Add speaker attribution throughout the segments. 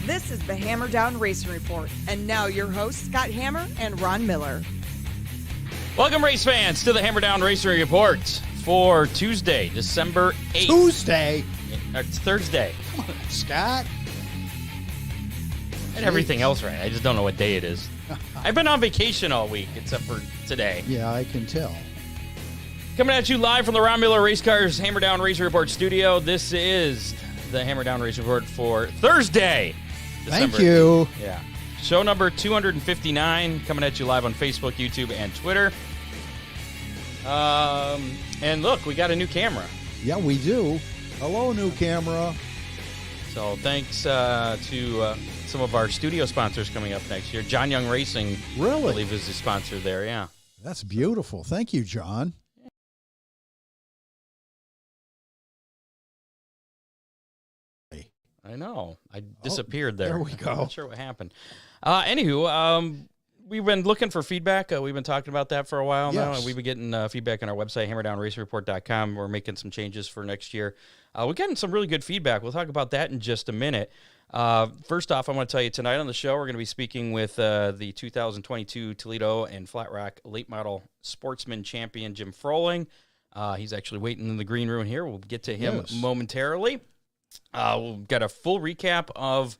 Speaker 1: This is the Hammer Down Racing Report. And now your hosts, Scott Hammer and Ron Miller.
Speaker 2: Welcome, race fans, to the Hammer Down Racing Report for Tuesday, December 8th.
Speaker 3: Tuesday?
Speaker 2: It's Thursday.
Speaker 3: Come on, Scott.
Speaker 2: And everything else right. I just don't know what day it is. I've been on vacation all week, except for today.
Speaker 3: Yeah, I can tell.
Speaker 2: Coming at you live from the Ron Miller Race Cars Hammer Down Racing Report studio. This is the Hammer Down Racing Report for Thursday, December
Speaker 3: Thank you.
Speaker 2: 8th. Yeah. Show number 259, coming at you live on Facebook, YouTube, and Twitter. And look, we got a new camera.
Speaker 3: Yeah, we do. Hello, new camera.
Speaker 2: So thanks to some of our studio sponsors coming up next year. John Young Racing,
Speaker 3: Really?
Speaker 2: I believe, is the sponsor there, yeah.
Speaker 3: That's beautiful. Thank you, John.
Speaker 2: I know. I disappeared there.
Speaker 3: there we go.
Speaker 2: I'm not sure what happened. Anywho, we've been looking for feedback. We've been talking about that for a while now,
Speaker 3: Yes.
Speaker 2: and we've been getting feedback on our website, hammerdownracerreport.com. We're making some changes for next year. We're getting some really good feedback. We'll talk about that in just a minute. First off, I want to tell you tonight on the show, we're going to be speaking with the 2022 Toledo and Flat Rock Late Model Sportsman champion, Jim Froling. He's actually waiting in the green room here. We'll get to him momentarily. We've got a full recap of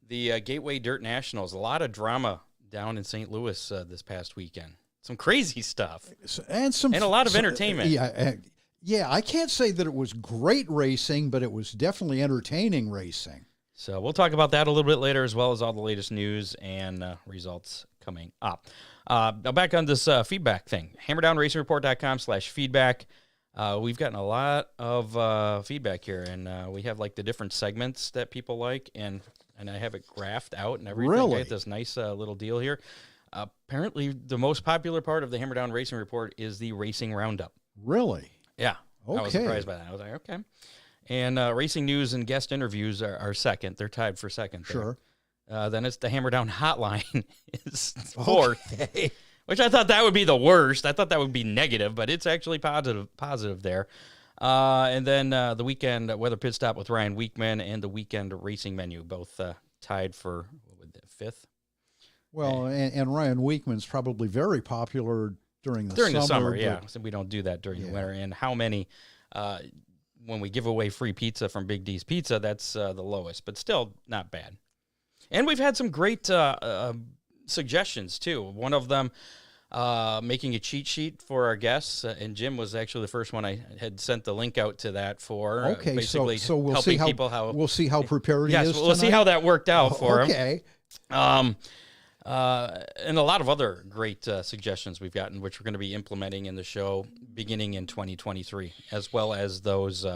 Speaker 2: the Gateway Dirt Nationals. A lot of drama down in St. Louis this past weekend. Some crazy stuff.
Speaker 3: And
Speaker 2: a lot of entertainment.
Speaker 3: Yeah, I can't say that it was great racing, but it was definitely entertaining racing.
Speaker 2: So we'll talk about that a little bit later, as well as all the latest news and results coming up. Now back on this feedback thing. HammerdownRacingReport.com/feedback. We've gotten a lot of feedback here, and we have like the different segments that people like, and I have it graphed out and everything.
Speaker 3: Really?
Speaker 2: I got this nice little deal here. Apparently, the most popular part of the Hammer Down Racing Report is the Racing Roundup.
Speaker 3: Really?
Speaker 2: Yeah.
Speaker 3: Okay.
Speaker 2: I was surprised by that. I was like, okay. And racing news and guest interviews are second. They're tied for second there.
Speaker 3: Sure.
Speaker 2: Then it's the Hammer Down Hotline is fourth.
Speaker 3: Okay.
Speaker 2: Which I thought that would be the worst. I thought that would be negative, but it's actually positive there. And then the weekend weather pit stop with Ryan Weekman and the weekend racing menu, both tied for fifth.
Speaker 3: Well, and Ryan Weekman's probably very popular during the
Speaker 2: summer. Yeah. So we don't do that during the winter. And how many, when we give away free pizza from Big D's Pizza, that's the lowest, but still not bad. And we've had some great suggestions too. One of them making a cheat sheet for our guests, and Jim was actually the first one I had sent the link out to that for.
Speaker 3: Okay,
Speaker 2: basically
Speaker 3: so we'll
Speaker 2: helping
Speaker 3: see how
Speaker 2: people
Speaker 3: we'll see how prepared he is.
Speaker 2: Yes, we'll see how that worked out for him.
Speaker 3: Okay.
Speaker 2: And a lot of other great suggestions we've gotten, which we're going to be implementing in the show beginning in 2023, as well as those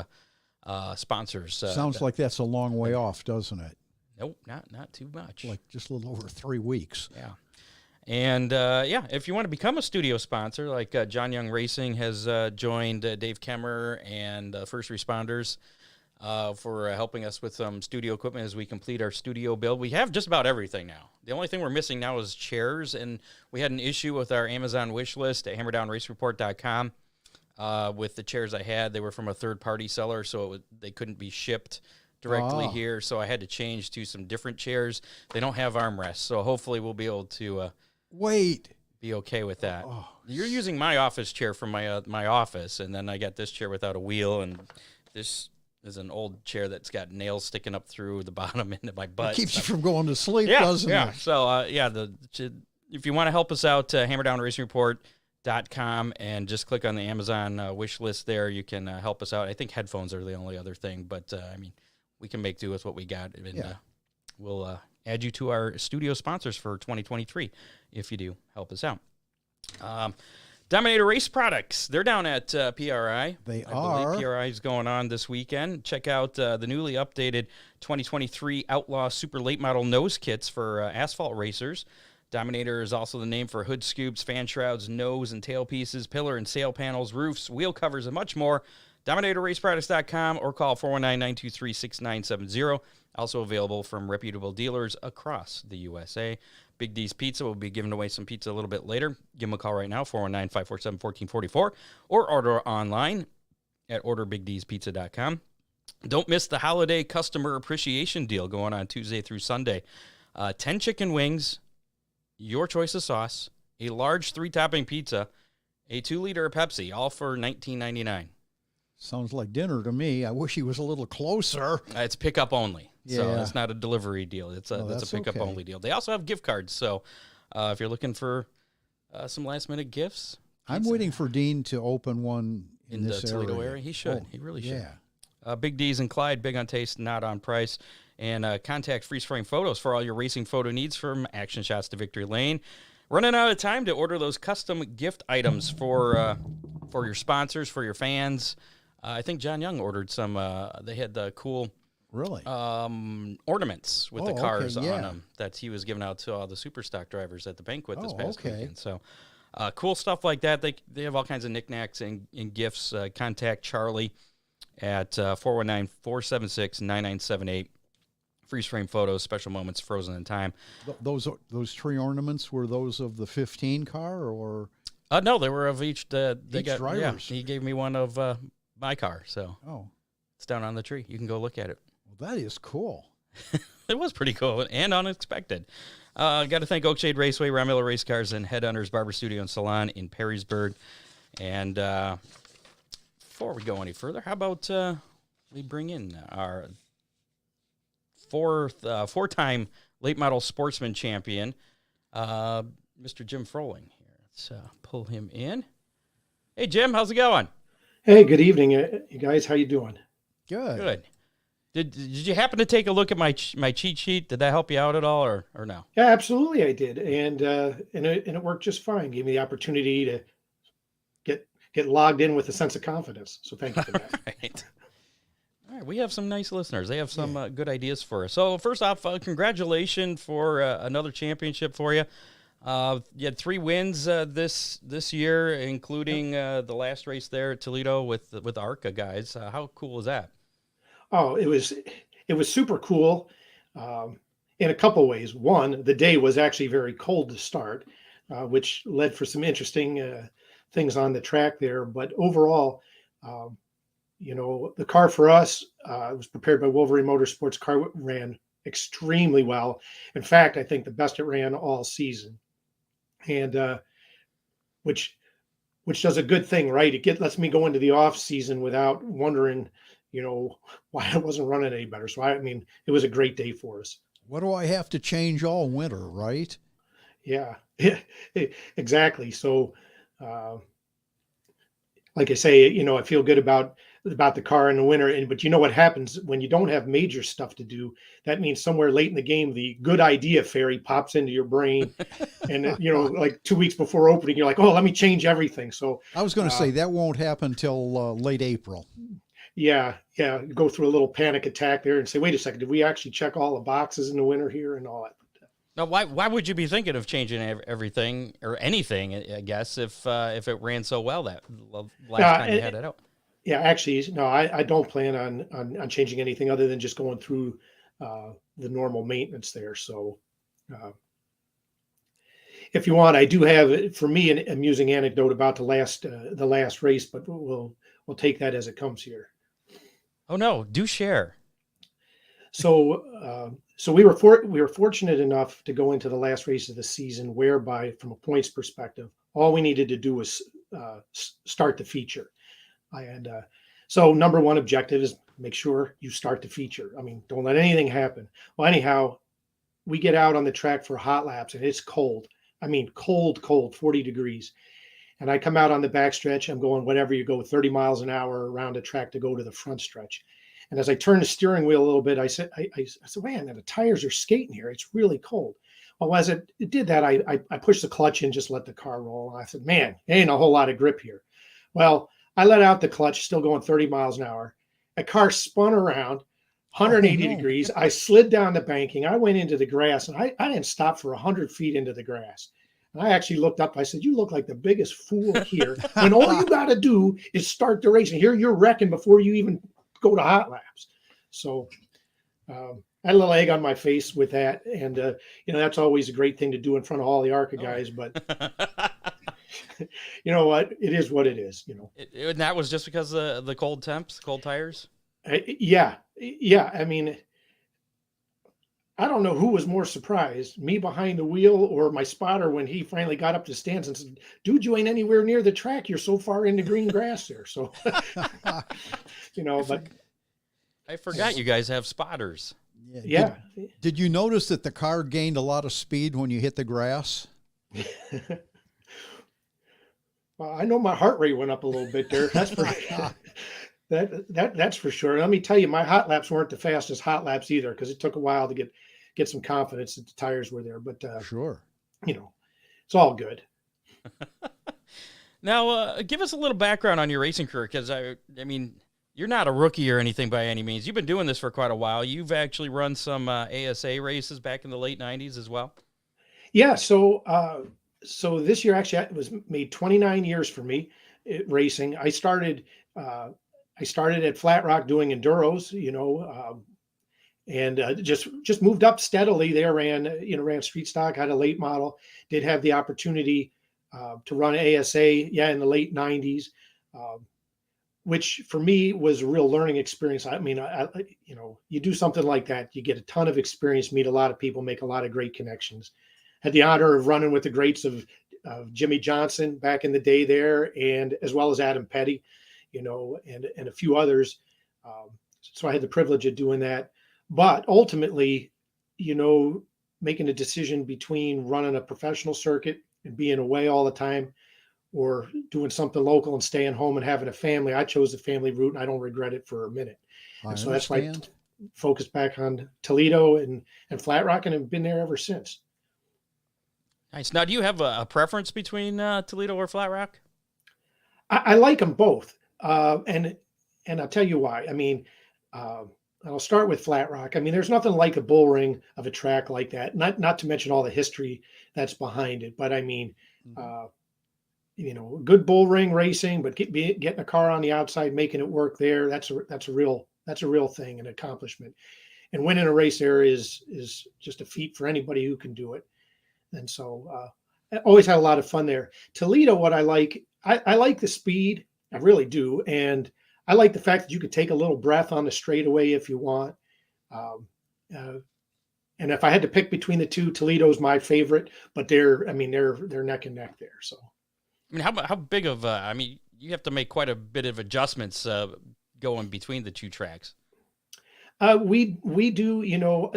Speaker 2: sponsors.
Speaker 3: Sounds like that's a long way off, doesn't it?
Speaker 2: Nope, not too much.
Speaker 3: Like just a little over 3 weeks.
Speaker 2: Yeah. And, if you want to become a studio sponsor, like John Young Racing has joined Dave Kemmer and First Responders for helping us with some studio equipment as we complete our studio build. We have just about everything now. The only thing we're missing now is chairs, and we had an issue with our Amazon wish list at HammerdownRaceReport.com with the chairs I had. They were from a third-party seller, so they couldn't be shipped directly here, so I had to change to some different chairs. They don't have armrests, so hopefully we'll be able to be okay with that. You're using my office chair from my office, and then I got this chair without a wheel, and this is an old chair that's got nails sticking up through the bottom into my butt.
Speaker 3: It keeps you from going to sleep, doesn't it?
Speaker 2: So, if you want to help us out, HammerdownRacingReport.com, and just click on the Amazon wish list there. You can help us out. I think headphones are the only other thing, but, we can make do with what we got, and we'll add you to our studio sponsors for 2023 if you do help us out. Dominator Race Products, they're down at PRI.
Speaker 3: They
Speaker 2: I
Speaker 3: are.
Speaker 2: believe PRI is going on this weekend. Check out the newly updated 2023 Outlaw Super Late Model nose kits for asphalt racers. Dominator is also the name for hood scoops, fan shrouds, nose and tail pieces, pillar and sail panels, roofs, wheel covers, and much more. DominatorRaceProducts.com or call 419-923-6970. Also available from reputable dealers across the USA. Big D's Pizza will be giving away some pizza a little bit later. Give them a call right now, 419-547-1444, or order online at orderbigdspizza.com. Don't miss the holiday customer appreciation deal going on Tuesday through Sunday. 10 chicken wings, your choice of sauce, a large 3-topping pizza, a 2-liter of Pepsi, all for $19.99.
Speaker 3: Sounds like dinner to me. I wish he was a little closer.
Speaker 2: It's pickup only, so
Speaker 3: Yeah.
Speaker 2: it's not a delivery deal. It's a pickup
Speaker 3: okay.
Speaker 2: only deal. They also have gift cards, so if you're looking for some last minute gifts,
Speaker 3: I'm waiting for Dean to open one in
Speaker 2: the
Speaker 3: this
Speaker 2: Toledo area. He should.
Speaker 3: Oh,
Speaker 2: He really should.
Speaker 3: Yeah.
Speaker 2: Big D's and Clyde, big on taste, not on price. And contact Freeze Frame Photos for all your racing photo needs, from action shots to victory lane. Running out of time to order those custom gift items for your sponsors, for your fans. I think John Young ordered some. They had the cool
Speaker 3: Really?
Speaker 2: ornaments with the cars
Speaker 3: okay, yeah.
Speaker 2: on them that he was giving out to all the super stock drivers at the banquet this past
Speaker 3: okay.
Speaker 2: weekend. So cool stuff like that. They have all kinds of knickknacks and gifts. Contact Charlie at 419-476-9978. Freeze frame photos, special moments frozen in time.
Speaker 3: Those tree ornaments were those of the 15 car, or
Speaker 2: No, they were of each. They
Speaker 3: each
Speaker 2: got,
Speaker 3: drivers?
Speaker 2: yeah, he gave me one of my car, so
Speaker 3: Oh,
Speaker 2: it's down on the tree. You can go look at it.
Speaker 3: well, that is cool.
Speaker 2: It was pretty cool and unexpected. Got to thank Oakshade Raceway, Ron Miller Race Cars, and Headhunters Barber Studio and Salon in Perrysburg. And before we go any further, how about we bring in our four-time late model sportsman champion, Mr. Jim Froling. Here, let's pull him in. Hey, Jim, how's it going?
Speaker 4: Hey, good evening, you guys. How you doing?
Speaker 3: Good.
Speaker 2: Good. Did you happen to take a look at my cheat sheet? Did that help you out at all, or no?
Speaker 4: Yeah, absolutely, I did, and it worked just fine. Gave me the opportunity to get logged in with a sense of confidence. So thank you for that.
Speaker 2: Right. All right, we have some nice listeners. They have some good ideas for us. So first off, congratulations for another championship for you. You had 3 wins this year, including the last race there at Toledo with ARCA guys. How cool was that?
Speaker 4: Oh, it was super cool in a couple ways. One, the day was actually very cold to start, which led for some interesting things on the track there. But overall, the car for us was prepared by Wolverine Motorsports. Car ran extremely well. In fact, I think the best it ran all season, and which does a good thing, right? It lets me go into the off season without wondering, why I wasn't running any better. So I mean, it was a great day for us.
Speaker 3: What do I have to change all winter, right?
Speaker 4: Yeah, exactly. So, like I say, I feel good about the car in the winter. But you know what happens when you don't have major stuff to do? That means somewhere late in the game, the good idea fairy pops into your brain, and like 2 weeks before opening, you're like, oh, let me change everything. So
Speaker 3: I was going to say that won't happen till late April.
Speaker 4: Yeah. Go through a little panic attack there and say, wait a second, did we actually check all the boxes in the winter here and all that?
Speaker 2: Now, why would you be thinking of changing everything or anything? I guess if it ran so well that last time you had it out.
Speaker 4: Yeah, actually, no, I don't plan on changing anything other than just going through the normal maintenance there. So, if you want, I do have for me an amusing anecdote about the last race, but we'll take that as it comes here.
Speaker 2: Oh no, do share.
Speaker 4: So we were fortunate enough to go into the last race of the season, whereby, from a points perspective, all we needed to do was start the feature. And so number one objective is make sure you start the feature. I mean, don't let anything happen. Well, anyhow, we get out on the track for hot laps, and it's cold. I mean, cold, 40 degrees. And I come out on the back stretch. I'm going whatever you go, 30 miles an hour around the track to go to the front stretch. And as I turn the steering wheel a little bit, I said, man, the tires are skating here. It's really cold. Well, as it did that, I pushed the clutch and just let the car roll. And I said, man, ain't a whole lot of grip here. Well, I let out the clutch, still going 30 miles an hour. A car spun around 180 degrees. I slid down the banking. I went into the grass, and I didn't stop for 100 feet into the grass. And I actually looked up. I said, you look like the biggest fool here. And all you got to do is start the race. And here you're wrecking before you even go to hot laps. So I had a little egg on my face with that. And, that's always a great thing to do in front of all the ARCA guys. But you know what? It is what it is,
Speaker 2: And that was just because of the cold temps, cold tires?
Speaker 4: Yeah, yeah. I mean, I don't know who was more surprised, me behind the wheel or my spotter when he finally got up to stands and said, "Dude, you ain't anywhere near the track. You're so far in the green grass there." So, but
Speaker 2: I forgot you guys have spotters.
Speaker 3: Yeah.
Speaker 4: yeah.
Speaker 3: Did you notice that the car gained a lot of speed when you hit the grass?
Speaker 4: Well, I know my heart rate went up a little bit there. That's for that's for sure. Let me tell you, my hot laps weren't the fastest hot laps either, because it took a while to get some confidence that the tires were there. But
Speaker 3: Sure.
Speaker 4: It's all good.
Speaker 2: Now, give us a little background on your racing career, because I mean, you're not a rookie or anything by any means. You've been doing this for quite a while. You've actually run some ASA races back in the late '90s as well.
Speaker 4: Yeah. So this year actually it was made 29 years for me racing. I started at Flat Rock doing enduros, and just moved up steadily there. Ran street stock, had a late model, did have the opportunity to run ASA, in the late 90s, which for me was a real learning experience. I mean, you do something like that, you get a ton of experience, meet a lot of people, make a lot of great connections. Had the honor of running with the greats of Jimmy Johnson back in the day there, and as well as Adam Petty, and a few others. So I had the privilege of doing that. But ultimately, making a decision between running a professional circuit and being away all the time, or doing something local and staying home and having a family, I chose the family route, and I don't regret it for a minute. So that's why I focused back on Toledo and Flat Rock, and have been there ever since.
Speaker 2: Nice. Now, do you have a preference between Toledo or Flat Rock?
Speaker 4: I like them both, and I'll tell you why. I mean, I'll start with Flat Rock. I mean, there's nothing like a bull ring of a track like that. Not to mention all the history that's behind it. But I mean, good bull ring racing, but getting a car on the outside, making it work there. That's a real thing, an accomplishment. And winning a race there is just a feat for anybody who can do it. And so I always had a lot of fun there. Toledo, what I like the speed. I really do. And I like the fact that you could take a little breath on the straightaway if you want. And if I had to pick between the two, Toledo's my favorite, but they're neck and neck there. So,
Speaker 2: I mean, how big of you have to make quite a bit of adjustments going between the two tracks.
Speaker 4: We do,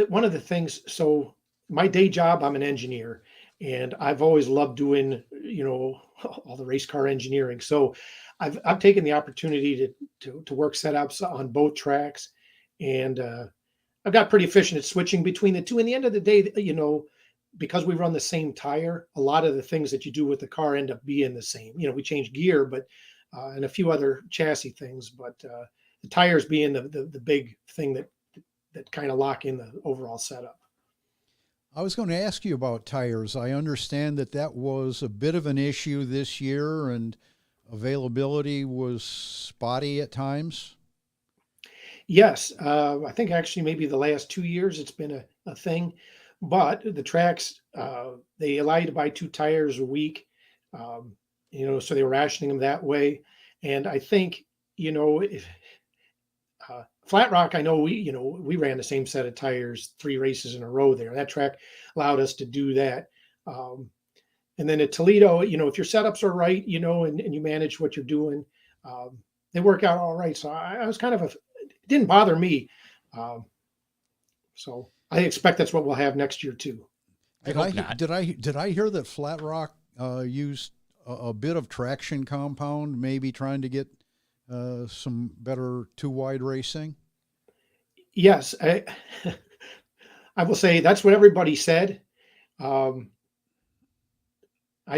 Speaker 4: one of the things. So my day job, I'm an engineer, and I've always loved doing, all the race car engineering. So I've taken the opportunity to work setups on both tracks, and I've got pretty efficient at switching between the two. In the end of the day, because we run the same tire, a lot of the things that you do with the car end up being the same. We change gear, but and a few other chassis things, but the tires being the big thing that kind of lock in the overall setup.
Speaker 3: I was going to ask you about tires. I understand that was a bit of an issue this year, and availability was spotty at times.
Speaker 4: Yes, I think actually maybe the last 2 years it's been a thing, but the tracks, they allow you to buy 2 tires a week, so they were rationing them that way. And I think, if Flat Rock, I know we ran the same set of tires 3 races in a row there. That track allowed us to do that. And then at Toledo, if your setups are right, and you manage what you're doing, they work out all right. So I was it didn't bother me. So I expect that's what we'll have next year too.
Speaker 3: Did I hear that Flat Rock used a bit of traction compound, maybe trying to get some better 2-wide racing?
Speaker 4: Yes, I will say that's what everybody said. I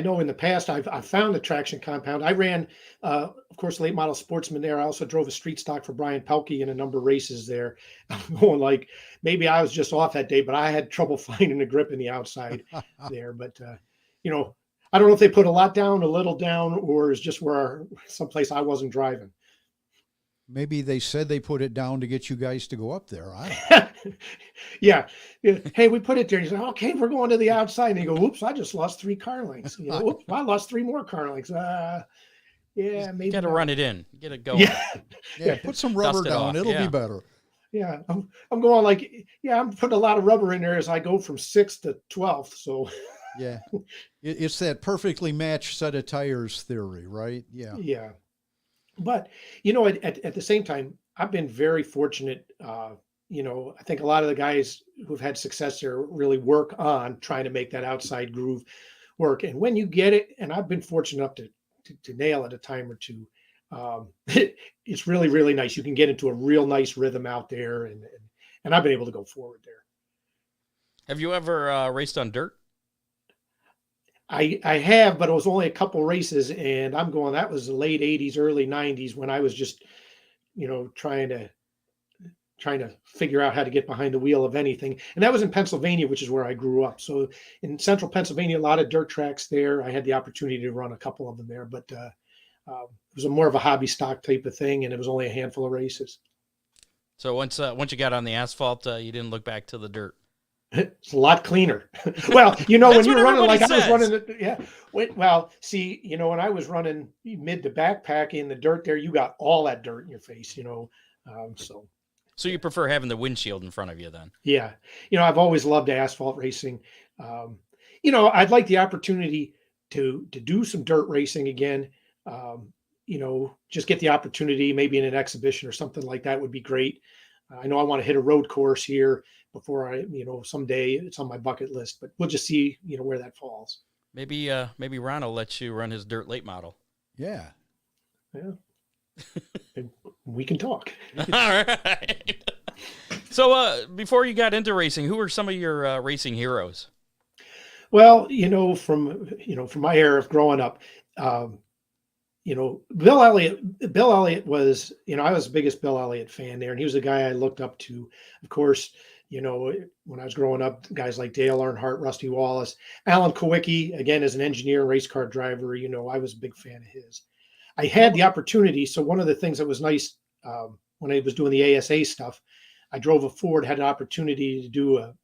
Speaker 4: know in the past I've found the traction compound. I ran, of course, late model sportsman there. I also drove a street stock for Brian Pelkey in a number of races there. I'm going like, maybe I was just off that day, but I had trouble finding the grip in the outside there. But I don't know if they put a lot down, a little down, or is just someplace I wasn't driving.
Speaker 3: Maybe they said they put it down to get you guys to go up there.
Speaker 4: Yeah. Hey, we put it there. He said, okay, we're going to the outside. And you go, oops, I just lost 3 car lengths. Oops, I lost 3 more car lengths. Yeah, maybe
Speaker 2: You got to
Speaker 4: not.
Speaker 2: run it in. Get it going.
Speaker 4: Yeah,
Speaker 3: Yeah, put some rubber
Speaker 2: Dust it
Speaker 3: down.
Speaker 2: off,
Speaker 3: It'll
Speaker 2: yeah.
Speaker 3: be better.
Speaker 4: yeah. I'm going like, yeah, I'm putting a lot of rubber in there as I go from 6th to 12th. So
Speaker 3: Yeah. It's that perfectly matched set of tires theory, right? Yeah.
Speaker 4: yeah. But at the same time, I've been very fortunate. I think a lot of the guys who've had success there really work on trying to make that outside groove work. And when you get it, and I've been fortunate enough to nail it a time or two, it's really, really nice. You can get into a real nice rhythm out there, and I've been able to go forward there.
Speaker 2: Have you ever raced on dirt?
Speaker 4: I have, but it was only a couple races, and I'm going. That was the late '80s, early '90s when I was just, trying to figure out how to get behind the wheel of anything. And that was in Pennsylvania, which is where I grew up. So in central Pennsylvania, a lot of dirt tracks there. I had the opportunity to run a couple of them there, but it was more of a hobby stock type of thing, and it was only a handful of races.
Speaker 2: So once you got on the asphalt, you didn't look back to the dirt.
Speaker 4: It's a lot cleaner. Well, when you were running like
Speaker 2: everybody
Speaker 4: I was running, yeah. Well, see, when I was running mid to backpack in the dirt there, you got all that dirt in your face, so.
Speaker 2: So you prefer having the windshield in front of you then?
Speaker 4: Yeah. I've always loved asphalt racing. I'd like the opportunity to do some dirt racing again. Just get the opportunity, maybe in an exhibition or something like that would be great. I know I want to hit a road course here before someday it's on my bucket list, but we'll just see, where that falls.
Speaker 2: Maybe Ron will let you run his dirt late model.
Speaker 3: Yeah.
Speaker 4: Yeah. We can talk.
Speaker 2: All right. So before you got into racing, who were some of your racing heroes?
Speaker 4: Well, from my era of growing up, Bill Elliott was, I was the biggest Bill Elliott fan there, and he was the guy I looked up to. Of course, when I was growing up, guys like Dale Earnhardt, Rusty Wallace, Alan Kowicki, again, as an engineer and race car driver, I was a big fan of his. I had the opportunity. So one of the things that was nice when I was doing the ASA stuff, I drove a Ford, had an opportunity to do a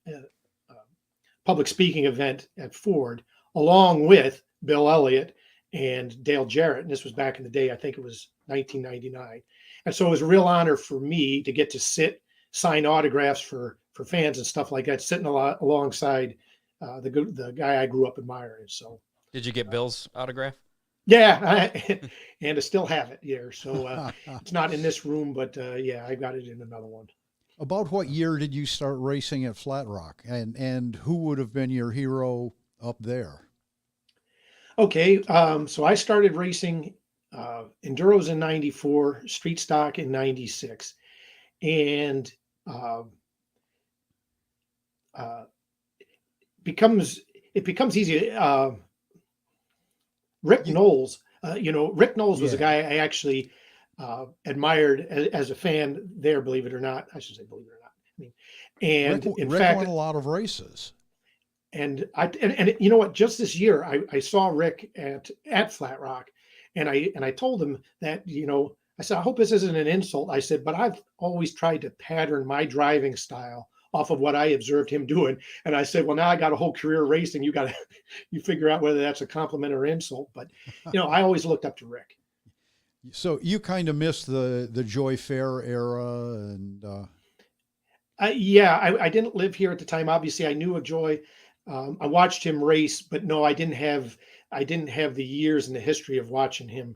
Speaker 4: public speaking event at Ford, along with Bill Elliott and Dale Jarrett. And this was back in the day, I think it was 1999. And so it was a real honor for me to get to sign autographs for fans and stuff like that, sitting alongside the guy I grew up admiring. So,
Speaker 2: did you get Bill's autograph?
Speaker 4: Yeah, and I still have it here. So it's not in this room, but yeah, I got it in another one.
Speaker 3: About what year did you start racing at Flat Rock, and who would have been your hero up there?
Speaker 4: Okay, so I started racing enduros in '94, street stock in '96, and it becomes easy. Rick Knowles, Rick Knowles was a guy I actually admired as a fan there, believe it or not. I should say, believe it or not. I mean, and
Speaker 3: Rick
Speaker 4: in fact,
Speaker 3: won a lot of races.
Speaker 4: And you know what? Just this year, I saw Rick at Flat Rock, and I told him that, I said, I hope this isn't an insult. I said, but I've always tried to pattern my driving style off of what I observed him doing. And I said, well, now I got a whole career racing. You figure out whether that's a compliment or insult. But, I always looked up to Rick.
Speaker 3: So you kind of missed the Joy Fair era, and
Speaker 4: yeah, I didn't live here at the time. Obviously, I knew of Joy. I watched him race, but no, I didn't have the years and the history of watching him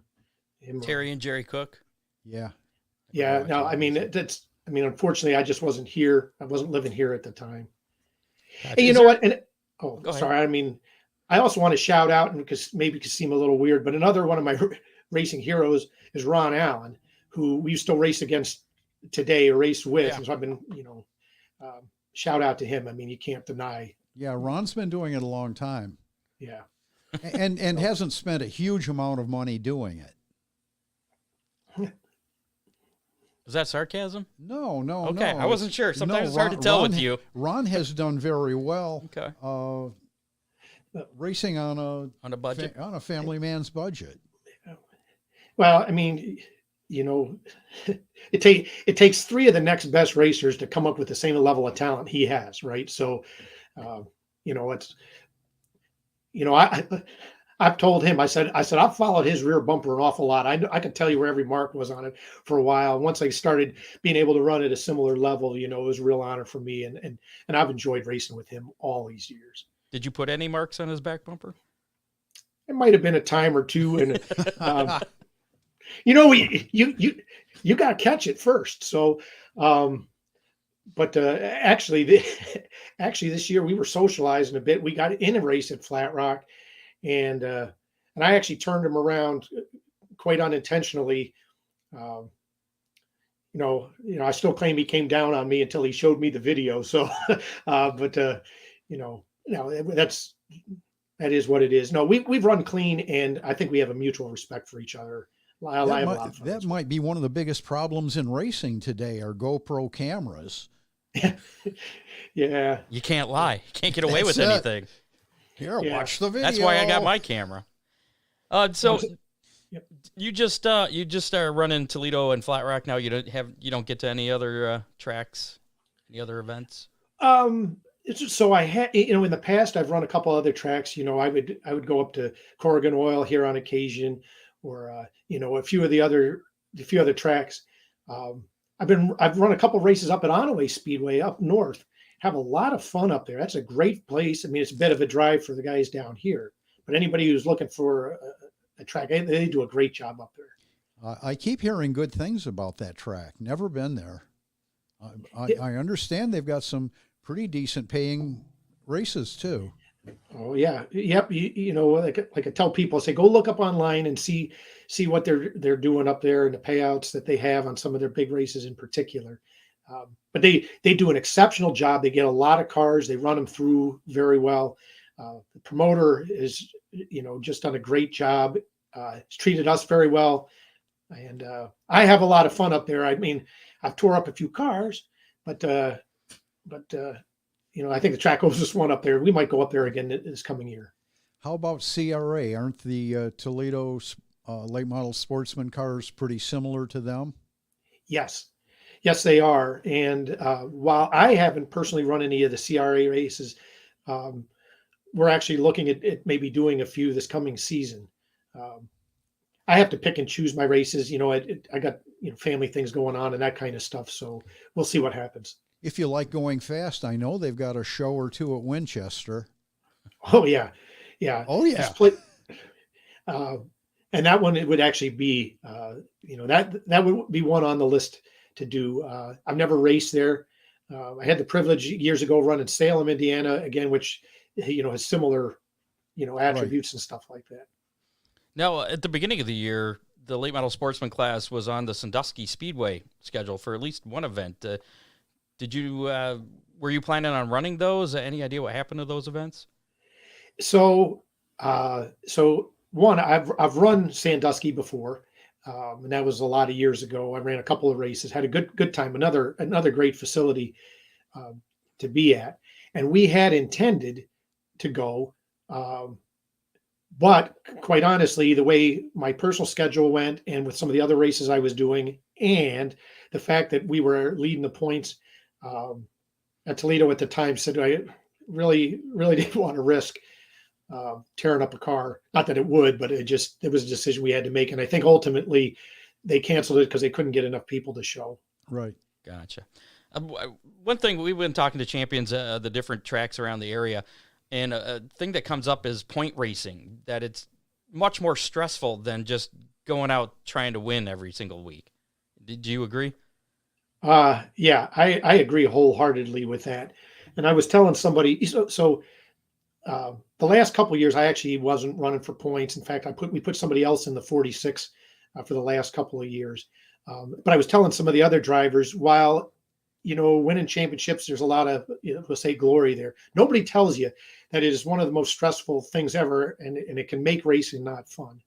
Speaker 2: Terry and Jerry Cook.
Speaker 3: Yeah.
Speaker 4: Yeah. No, I mean, unfortunately, I just wasn't here. I wasn't living here at the time.
Speaker 2: Gotcha.
Speaker 4: And you know what? And
Speaker 2: Go ahead.
Speaker 4: sorry. I mean, I also want to shout out, and because maybe it could seem a little weird, but another one of my racing heroes is Ron Allen, who we still race against today or race with.
Speaker 2: Yeah.
Speaker 4: And so I've been, shout out to him. I mean, you can't deny.
Speaker 3: Yeah, Ron's been doing it a long time.
Speaker 4: Yeah.
Speaker 3: And hasn't spent a huge amount of money doing it.
Speaker 2: Is that sarcasm?
Speaker 3: No.
Speaker 2: Okay,
Speaker 3: no.
Speaker 2: I wasn't sure. Sometimes it's hard to
Speaker 3: Ron-
Speaker 2: tell
Speaker 3: Ron-
Speaker 2: with you.
Speaker 3: Ron has done very well.
Speaker 2: Okay.
Speaker 3: Racing on
Speaker 2: On a budget.
Speaker 3: on a family man's budget.
Speaker 4: Well, I mean, it takes three of the next best racers to come up with the same level of talent he has, right? So, it's, I've told him, I've followed his rear bumper an awful lot. I can tell you where every mark was on it for a while. Once I started being able to run at a similar level, it was a real honor for me. And I've enjoyed racing with him all these years.
Speaker 2: Did you put any marks on his back bumper?
Speaker 4: It might have been a time or two. And, you got to catch it first. So, but actually this year we were socializing a bit. We got in a race at Flat Rock, and I actually turned him around quite unintentionally. I still claim he came down on me until he showed me the video. So, that is what it is. No, we've run clean, and I think we have a mutual respect for each other.
Speaker 3: That might be one of the biggest problems in racing today, are GoPro cameras.
Speaker 4: Yeah.
Speaker 2: You can't lie. You can't get away with anything.
Speaker 3: Here, watch the video.
Speaker 2: That's why I got my camera. You just are running Toledo and Flat Rock now. You don't get to any other tracks, any other events?
Speaker 4: So I had, in the past I've run a couple other tracks. I would go up to Corrigan Oil here on occasion, or a few other tracks. I've run a couple races up at Onaway Speedway up north. Have a lot of fun up there. That's a great place. I mean, it's a bit of a drive for the guys down here, but anybody who's looking for a track, they do a great job up there.
Speaker 3: I keep hearing good things about that track. Never been there. I understand they've got some pretty decent paying races too.
Speaker 4: Oh yeah. Yep. Like I tell people, I say, go look up online and see what they're doing up there and the payouts that they have on some of their big races in particular. But they do an exceptional job. They get a lot of cars. They run them through very well. The promoter is, just done a great job. He's treated us very well. And I have a lot of fun up there. I mean, I've tore up a few cars, but I think the track owes us one up there. We might go up there again this coming year.
Speaker 3: How about CRA? Aren't the Toledo late model sportsman cars pretty similar to them?
Speaker 4: Yes, they are. And while I haven't personally run any of the CRA races, we're actually looking at maybe doing a few this coming season. I have to pick and choose my races. I got family things going on and that kind of stuff. So we'll see what happens.
Speaker 3: If you like going fast, I know they've got a show or two at Winchester.
Speaker 4: Oh yeah.
Speaker 3: Oh yeah.
Speaker 4: And that one, it would actually be, that would be one on the list to do. I've never raced there. I had the privilege years ago running Salem, Indiana, again, which has similar, attributes and stuff like that.
Speaker 2: Now, at the beginning of the year, the late model sportsman class was on the Sandusky Speedway schedule for at least one event. Were you planning on running those? Any idea what happened to those events?
Speaker 4: So one, I've run Sandusky before, and that was a lot of years ago. I ran a couple of races, had a good time. Another great facility to be at, and we had intended to go, but quite honestly, the way my personal schedule went, and with some of the other races I was doing, and the fact that we were leading the points at Toledo at the time, said I really didn't want to risk tearing up a car. Not that it would, but it was a decision we had to make. And I think ultimately they canceled it because they couldn't get enough people to show.
Speaker 3: Right.
Speaker 2: Gotcha. One thing, we've been talking to champions, the different tracks around the area, and a thing that comes up is point racing, that it's much more stressful than just going out trying to win every single week. Did you agree?
Speaker 4: Yeah, I agree wholeheartedly with that. And I was telling somebody, the last couple of years, I actually wasn't running for points. In fact, we put somebody else in the 46 for the last couple of years. But I was telling some of the other drivers, while, winning championships, there's a lot of, we'll say glory there. Nobody tells you that it is one of the most stressful things ever, and it can make racing not fun.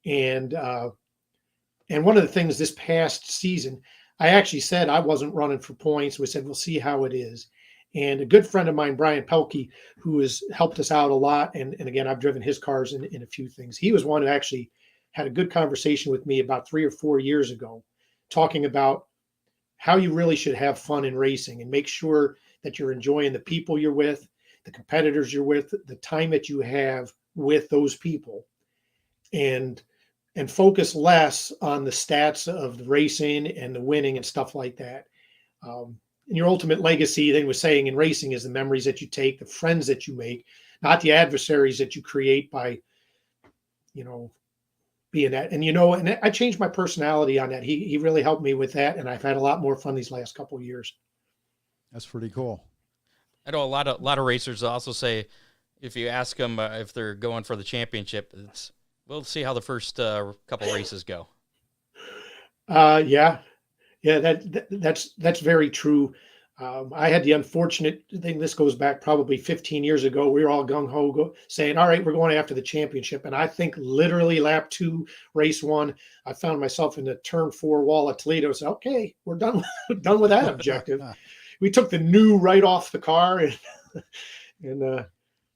Speaker 4: And one of the things this past season, I actually said I wasn't running for points. We said, we'll see how it is. And a good friend of mine, Brian Pelkey, who has helped us out a lot. And again, I've driven his cars in a few things. He was one who actually had a good conversation with me about 3 or 4 years ago, talking about how you really should have fun in racing and make sure that you're enjoying the people you're with, the competitors you're with, the time that you have with those people and focus less on the stats of the racing and the winning and stuff like that. And your ultimate legacy, they were saying in racing, is the memories that you take, the friends that you make, not the adversaries that you create by, being that. And I changed my personality on that. He really helped me with that, and I've had a lot more fun these last couple of years.
Speaker 3: That's pretty cool.
Speaker 2: I know a lot of racers also say, if you ask them if they're going for the championship, we'll see how the first couple races go.
Speaker 4: Yeah, that's very true. I had the unfortunate thing. This goes back probably 15 years ago. We were all gung ho saying, "All right, we're going after the championship." And I think literally lap 2, race 1, I found myself in the turn 4 wall at Toledo. So okay, we're done done with that objective. We took the new right off the car and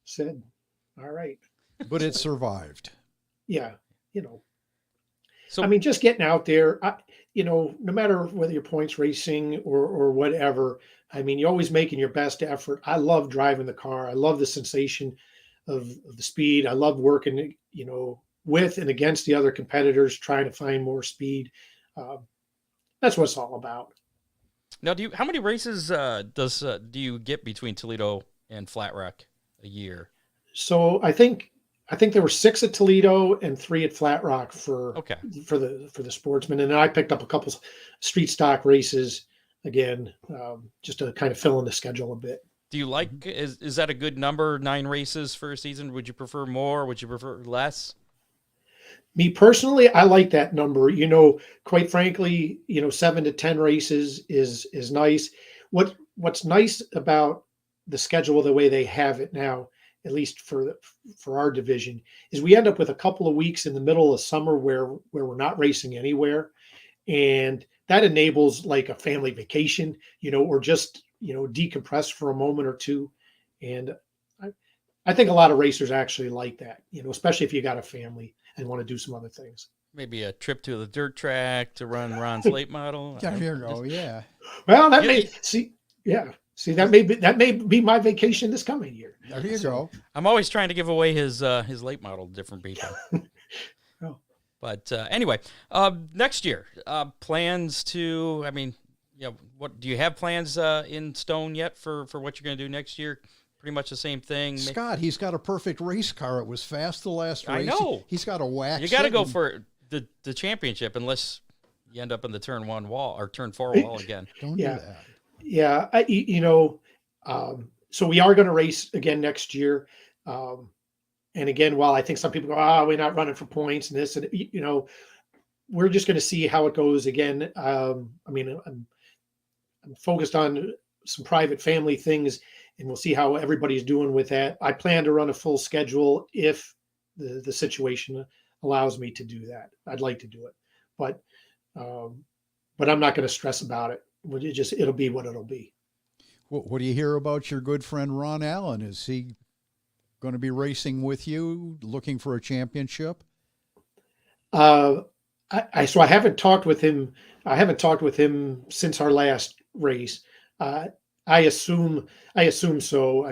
Speaker 4: said, "All right."
Speaker 3: But it survived.
Speaker 4: Yeah,
Speaker 2: So,
Speaker 4: I mean, just getting out there, no matter whether you're points racing or whatever, I mean, you're always making your best effort. I love driving the car. I love the sensation of the speed. I love working, with and against the other competitors, trying to find more speed. That's what it's all about.
Speaker 2: now, how many races do you get between Toledo and Flat Rock a year?
Speaker 4: So I think there were 6 at Toledo and 3 at Flat Rock for the sportsman, and then I picked up a couple street stock races again, just to kind of fill in the schedule a bit.
Speaker 2: Do you like, is that a good number, 9 races for a season? Would you prefer more? Would you prefer less?
Speaker 4: Me personally, I like that number. Quite frankly, 7 to 10 races is nice. What's nice about the schedule the way they have it now, at least for our division, is we end up with a couple of weeks in the middle of summer where we're not racing anywhere, and that enables like a family vacation, or just decompress for a moment or two. And I think a lot of racers actually like that, especially if you got a family and want to do some other things.
Speaker 2: Maybe a trip to the dirt track to run Ron's late model.
Speaker 3: There you go. Yeah.
Speaker 4: Well, that may be my vacation this coming year.
Speaker 3: There you go.
Speaker 2: I'm always trying to give away his late model to different people.
Speaker 4: Oh.
Speaker 2: But anyway, next year, plans to, what do you have plans in stone yet for what you're going to do next year? Pretty much the same thing.
Speaker 3: Scott, he's got a perfect race car. It was fast the last race.
Speaker 2: I know.
Speaker 3: He's got a wax.
Speaker 2: You got to go for the championship unless you end up in the turn 1 wall or turn 4 wall again.
Speaker 3: Don't do that.
Speaker 4: Yeah. So we are going to race again next year. And again, while I think some people go, we're not running for points and this, and we're just going to see how it goes again. I'm focused on some private family things, and we'll see how everybody's doing with that. I plan to run a full schedule if the situation allows me to do that. I'd like to do it, but I'm not going to stress about it. It'll be what it'll be.
Speaker 3: What do you hear about your good friend Ron Allen? Is he going to be racing with you, looking for a championship?
Speaker 4: So I haven't talked with him. I haven't talked with him since our last race. I assume so.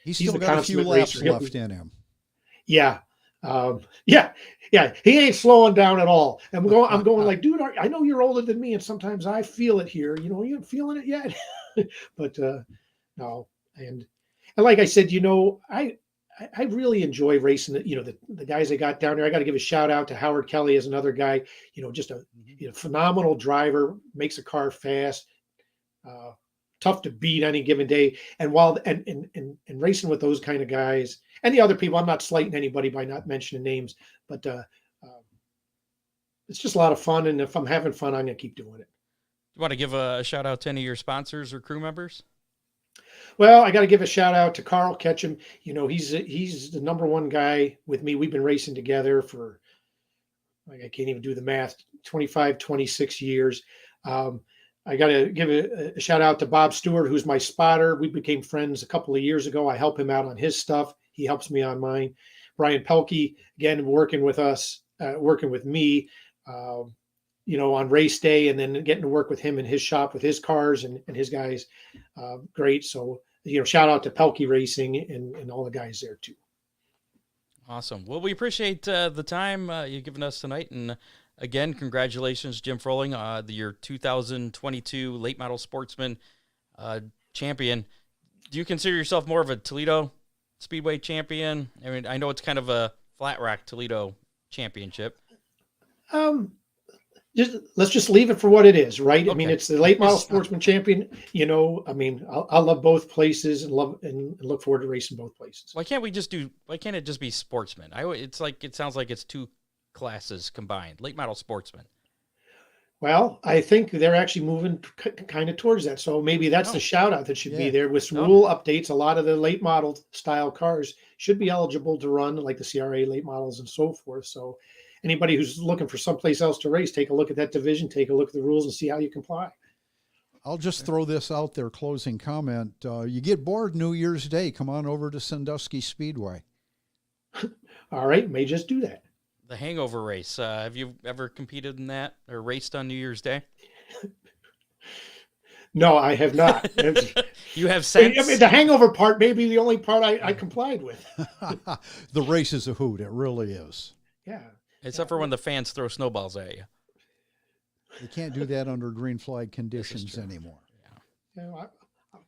Speaker 3: He's still got a few laps left in him.
Speaker 4: Yeah. Yeah. He ain't slowing down at all. I'm going like, dude, I know you're older than me, and sometimes I feel it here. You ain't feeling it yet. But no. And like I said, I really enjoy racing. The guys that got down there. I got to give a shout out to Howard Kelly as another guy. Just a phenomenal driver, makes a car fast, tough to beat any given day. And while and racing with those kind of guys and the other people, I'm not slighting anybody by not mentioning names, but it's just a lot of fun. And if I'm having fun, I'm gonna keep doing it.
Speaker 2: You want to give a shout out to any of your sponsors or crew members?
Speaker 4: Well, I got to give a shout out to Carl Ketchum. He's the number one guy with me. We've been racing together for, I can't even do the math, 25, 26 years. I got to give a shout out to Bob Stewart, who's my spotter. We became friends a couple of years ago. I help him out on his stuff. He helps me on mine. Brian Pelkey, again, working with me, on race day, and then getting to work with him in his shop with his cars and his guys. Great. So shout out to Pelkey Racing and all the guys there too.
Speaker 2: Awesome. Well, we appreciate the time you've given us tonight. And again, congratulations, Jim Froling, your 2022 Late Model Sportsman champion. Do you consider yourself more of a Toledo Speedway champion? I mean, I know it's kind of a flat rack Toledo championship.
Speaker 4: Let's just leave it for what it is, right?
Speaker 2: Okay.
Speaker 4: I mean, it's the Late Model Sportsman champion. I mean, I love both places and look forward to racing both places.
Speaker 2: Why can't it just be Sportsman? It sounds like it's two classes combined. Late Model Sportsman.
Speaker 4: Well, I think they're actually moving kind of towards that. So maybe that's the shout out that should be there with some rule updates. A lot of the late model style cars should be eligible to run, like the CRA late models and so forth. So anybody who's looking for someplace else to race, take a look at that division, take a look at the rules and see how you comply.
Speaker 3: I'll just throw this out there, closing comment. You get bored New Year's Day, come on over to Sandusky Speedway.
Speaker 4: All right, may just do that.
Speaker 2: The hangover race. Have you ever competed in that or raced on New Year's Day?
Speaker 4: No, I have not.
Speaker 2: You have sense?
Speaker 4: I mean, the hangover part may be the only part I complied with.
Speaker 3: The race is a hoot. It really is.
Speaker 4: Yeah.
Speaker 2: Except for when the fans throw snowballs at you.
Speaker 3: You can't do that under green flag conditions anymore.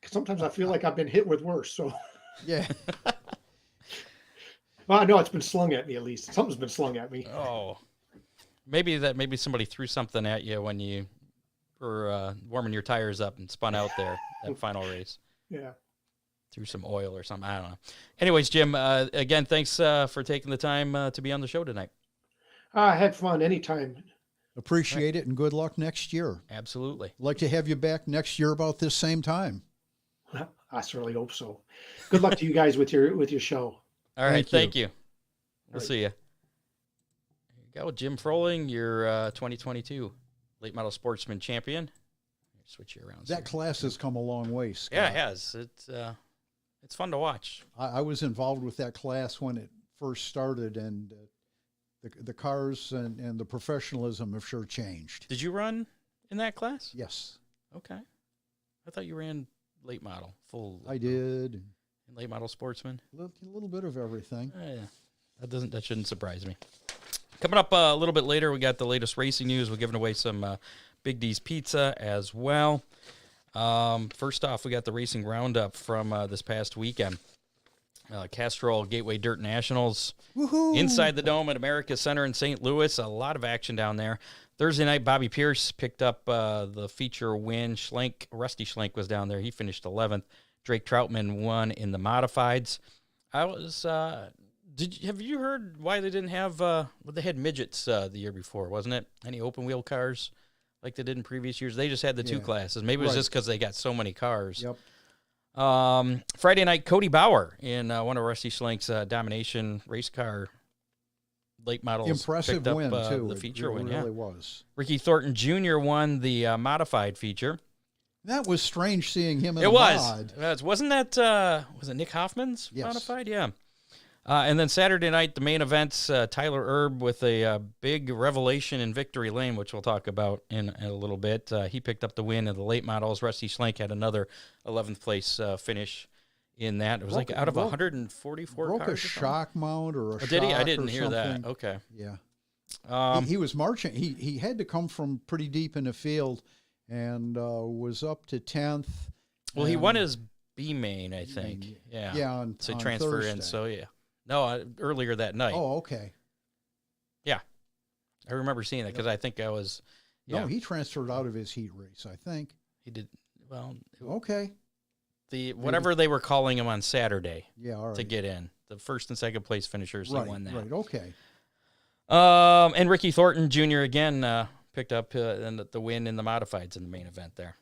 Speaker 4: Sometimes I feel like I've been hit with worse. So
Speaker 3: yeah.
Speaker 4: Well, I know it's been slung at me at least. Something's been slung at me.
Speaker 2: Oh, maybe somebody threw something at you when you were warming your tires up and spun out there that final race.
Speaker 4: Yeah.
Speaker 2: Threw some oil or something. I don't know. Anyways, Jim, again, thanks for taking the time to be on the show tonight.
Speaker 4: I had fun anytime.
Speaker 3: Appreciate it, and good luck next year.
Speaker 2: Absolutely.
Speaker 3: Like to have you back next year about this same time.
Speaker 4: I certainly hope so. Good luck to you guys with your show.
Speaker 2: All right, thank you. We'll
Speaker 4: Right.
Speaker 2: see you. There you go, Jim Froling, your 2022 Late Model Sportsman champion. Switch you around.
Speaker 3: That class has come a long way, Scott.
Speaker 2: Yeah, it has. It's fun to watch.
Speaker 3: I was involved with that class when it first started, and the cars and the professionalism have sure changed.
Speaker 2: Did you run in that class?
Speaker 3: Yes.
Speaker 2: Okay. I thought you ran late model, full.
Speaker 3: I did.
Speaker 2: Late model sportsman.
Speaker 3: A little bit of everything.
Speaker 2: Yeah, that shouldn't surprise me. Coming up a little bit later, we got the latest racing news. We're giving away some Big D's Pizza as well. First off, we got the racing roundup from this past weekend. Castrol Gateway Dirt Nationals.
Speaker 3: Woohoo!
Speaker 2: Inside the Dome at America Center in St. Louis. A lot of action down there. Thursday night, Bobby Pierce picked up the feature win. Rusty Schlenk was down there. He finished 11th. Drake Troutman won in the modifieds. Have you heard why they didn't have, they had midgets the year before, wasn't it? Any open wheel cars like they did in previous years? They just had the two classes. Maybe it was just because they got so many cars.
Speaker 3: Yep.
Speaker 2: Friday night, Cody Bauer in one of Rusty Schlenk's domination race car late models.
Speaker 3: Impressive win, too.
Speaker 2: The feature win,
Speaker 3: It really was.
Speaker 2: Ricky Thornton Jr. won the modified feature.
Speaker 3: That was strange seeing him in
Speaker 2: It
Speaker 3: a mod.
Speaker 2: wasn't that, was it Nick Hoffman's modified? Yeah. And then Saturday night, the main events, Tyler Erb with a big revelation in Victory Lane, which we'll talk about in a little bit. He picked up the win in the late models. Rusty Schlenk had another 11th place finish in that. It was out of 144 cars.
Speaker 3: Broke a shock mount or a shock.
Speaker 2: Did he? I didn't hear
Speaker 3: something.
Speaker 2: that. Okay.
Speaker 3: Yeah. He was marching. He had to come from pretty deep in the field and was up to 10th.
Speaker 2: Well, he won his B main, I think. Yeah.
Speaker 3: Yeah. On
Speaker 2: transfer
Speaker 3: Thursday.
Speaker 2: in. So, yeah. No, earlier that night.
Speaker 3: Oh, okay.
Speaker 2: Yeah. I remember seeing that because I think I was. Yeah.
Speaker 3: No, he transferred out of his heat race, I think.
Speaker 2: He did. Well,
Speaker 3: okay.
Speaker 2: Whatever they were calling him on Saturday.
Speaker 3: Yeah, all right.
Speaker 2: To get in. The first and second place finishers, he won that.
Speaker 3: Right, okay.
Speaker 2: And Ricky Thornton Jr. again picked up the win in the modifieds in the main event there.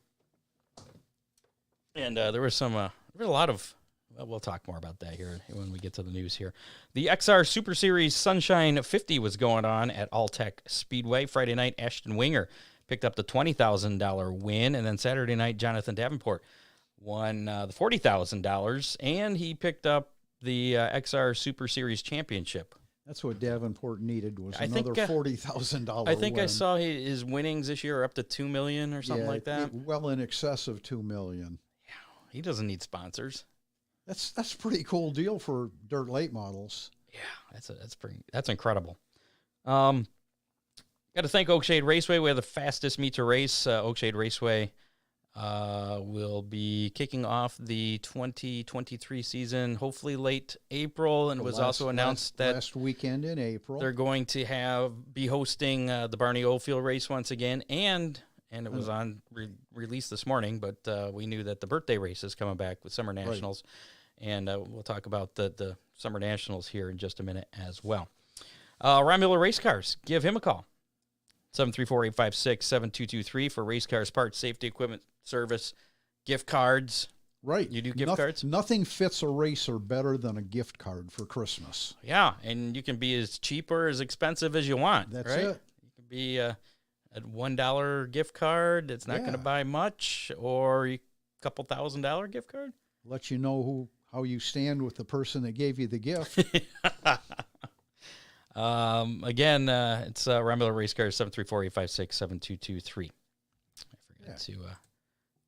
Speaker 2: And there was a lot of. We'll talk more about that here when we get to the news here. The XR Super Series Sunshine 50 was going on at Alltech Speedway. Friday night, Ashton Winger picked up the $20,000 win. And then Saturday night, Jonathan Davenport won the $40,000. And he picked up the XR Super Series Championship.
Speaker 3: That's what Davenport needed was
Speaker 2: another
Speaker 3: $40,000
Speaker 2: I think
Speaker 3: win.
Speaker 2: I saw his winnings this year are up to $2 million or something like that.
Speaker 3: Well in excess of $2 million.
Speaker 2: he doesn't need sponsors.
Speaker 3: That's a pretty cool deal for dirt late models.
Speaker 2: Yeah, that's incredible. Got to thank Oakshade Raceway. We have the fastest meet to race. Oakshade Raceway will be kicking off the 2023 season, hopefully late April, and it was also announced that
Speaker 3: last weekend in April
Speaker 2: they're going to be hosting the Barney Oldfield race once again, and it was on release this morning, but we knew that the birthday race is coming back with Summer Nationals, and we'll talk about the Summer Nationals here in just a minute as well. Ron Miller Race Cars, give him a call. 734-856-7223 for race cars, parts, safety equipment, service, gift cards.
Speaker 3: Right.
Speaker 2: You do gift cards?
Speaker 3: Nothing fits a racer better than a gift card for Christmas.
Speaker 2: Yeah, and you can be as cheap or as expensive as you want.
Speaker 3: That's
Speaker 2: right?
Speaker 3: it.
Speaker 2: You can be a $1 gift card that's not going to buy much, or a couple $1,000 gift card.
Speaker 3: Let you know how you stand with the person that gave you the gift.
Speaker 2: Again, it's Ron Miller Race Cars, 734-856-7223. I forgot to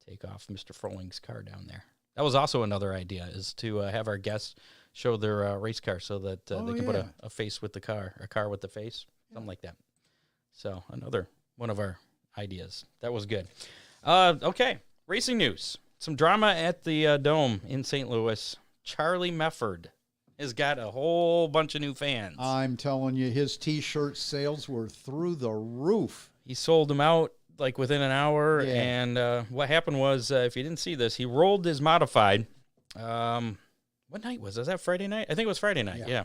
Speaker 2: take off Mr. Froling's car down there. That was also another idea, is to have our guests show their race car so that they can put a face with the car, a car with the face, something like that. So another one of our ideas. That was good. Okay, racing news. Some drama at the Dome in St. Louis. Charlie Mefford has got a whole bunch of new fans.
Speaker 3: I'm telling you, his T-shirt sales were through the roof.
Speaker 2: He sold them out like within an hour, and what happened was, if you didn't see this, he rolled his modified. What night was that Friday night? I think it was Friday night, yeah.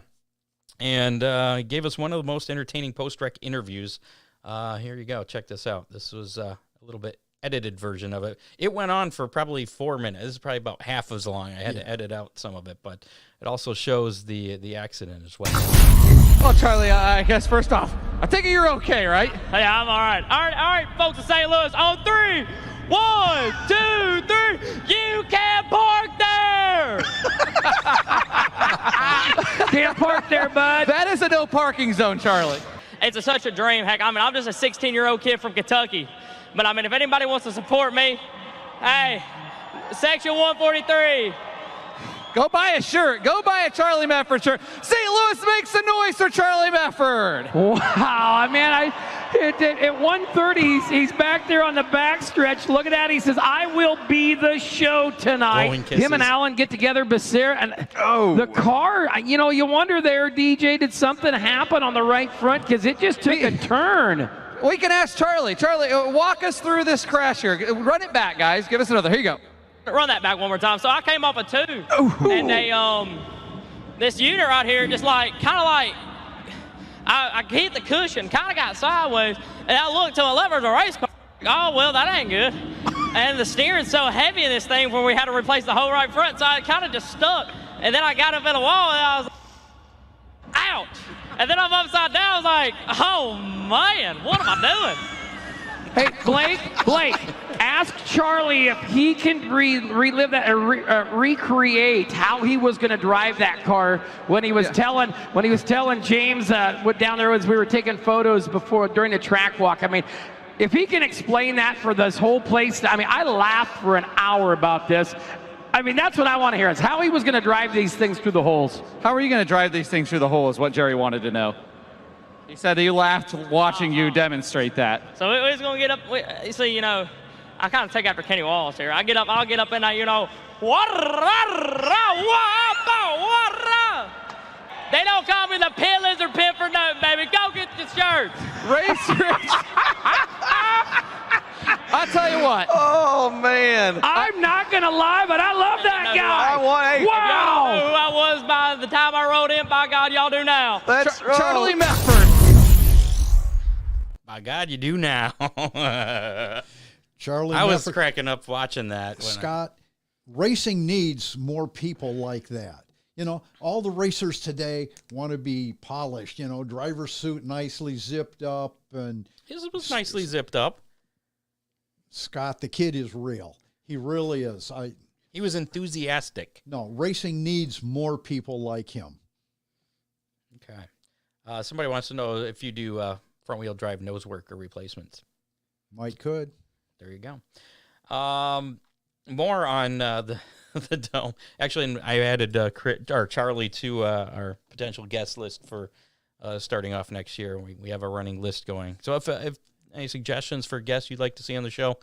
Speaker 2: And he gave us one of the most entertaining post-rec interviews. Here you go. Check this out. This was a little bit edited version of it. It went on for probably 4 minutes. This is probably about half as long. I had to edit out some of it, but it also shows the accident as well.
Speaker 5: Well, Charlie, I guess first off, I think you're okay, right?
Speaker 6: Hey, I'm all right. All right, folks of St. Louis, on 3. 1, 2, 3. You can't park there.
Speaker 5: Can't park there, bud. That is a no parking zone, Charlie.
Speaker 6: It's such a dream. Heck, I mean, I'm just a 16-year-old kid from Kentucky. But, I mean, if anybody wants to support me, hey, Section 143.
Speaker 5: Go buy a shirt. Go buy a Charlie Mefford shirt. St. Louis makes a noise for Charlie Mefford.
Speaker 7: Wow, man, at 1:30, he's back there on the back stretch looking at it. He says, I will be the show tonight. Him and Alan get together, Becerra, and the car, you wonder there, DJ, did something happen on the right front? Because it just took a turn.
Speaker 5: We can ask Charlie. Charlie, walk us through this crash here. Run it back, guys. Give us another. Here you go.
Speaker 6: Run that back one more time. So I came off a 2, and they this unit right here just I hit the cushion, kind of got sideways, and I looked to my left, there's a race car. Oh well, that ain't good. And the steering's so heavy in this thing where we had to replace the whole right front, so I kind of just stuck. And then I got up in the wall, and I was like, ouch. And then I'm upside down. I was like, oh man, what am I doing?
Speaker 7: Hey, Blake, ask Charlie if he can relive that, recreate how he was going to drive that car when he was telling James down there as we were taking photos during the track walk. I mean, if he can explain that for this whole place. I mean, I laughed for an hour about this. I mean, that's what I want to hear, is how he was going to drive these things through the holes.
Speaker 5: How are you going to drive these things through the hole is what Jerry wanted to know. He said he laughed watching you demonstrate that.
Speaker 6: So we was going to get up. See, I kind of take after Kenny Wallace here. I'll get up in that, They don't call me the pit lizard pit for nothing, baby. Go get your shirts.
Speaker 5: Race Rich. I'll tell you what.
Speaker 8: Oh, man.
Speaker 7: I'm not going to lie, but I love that guy.
Speaker 6: Wow. If y'all knew who I was by the time I rode in, by God, y'all do now.
Speaker 8: That's right.
Speaker 5: Charlie Mefford.
Speaker 2: By God, you do now.
Speaker 3: Charlie
Speaker 2: I was
Speaker 3: Mefford,
Speaker 2: cracking up watching that.
Speaker 3: Scott, racing needs more people like that. All the racers today want to be polished, driver's suit nicely zipped up. And
Speaker 2: His was nicely zipped up.
Speaker 3: Scott, the kid is real. He really is.
Speaker 2: He was enthusiastic.
Speaker 3: No, racing needs more people like him.
Speaker 2: Okay. Somebody wants to know if you do front-wheel drive nose work or replacements.
Speaker 3: Might could.
Speaker 2: There you go. more on the dome. Actually, I added Charlie to our potential guest list for starting off next year. We have a running list going. So if any suggestions for guests you'd like to see on the show,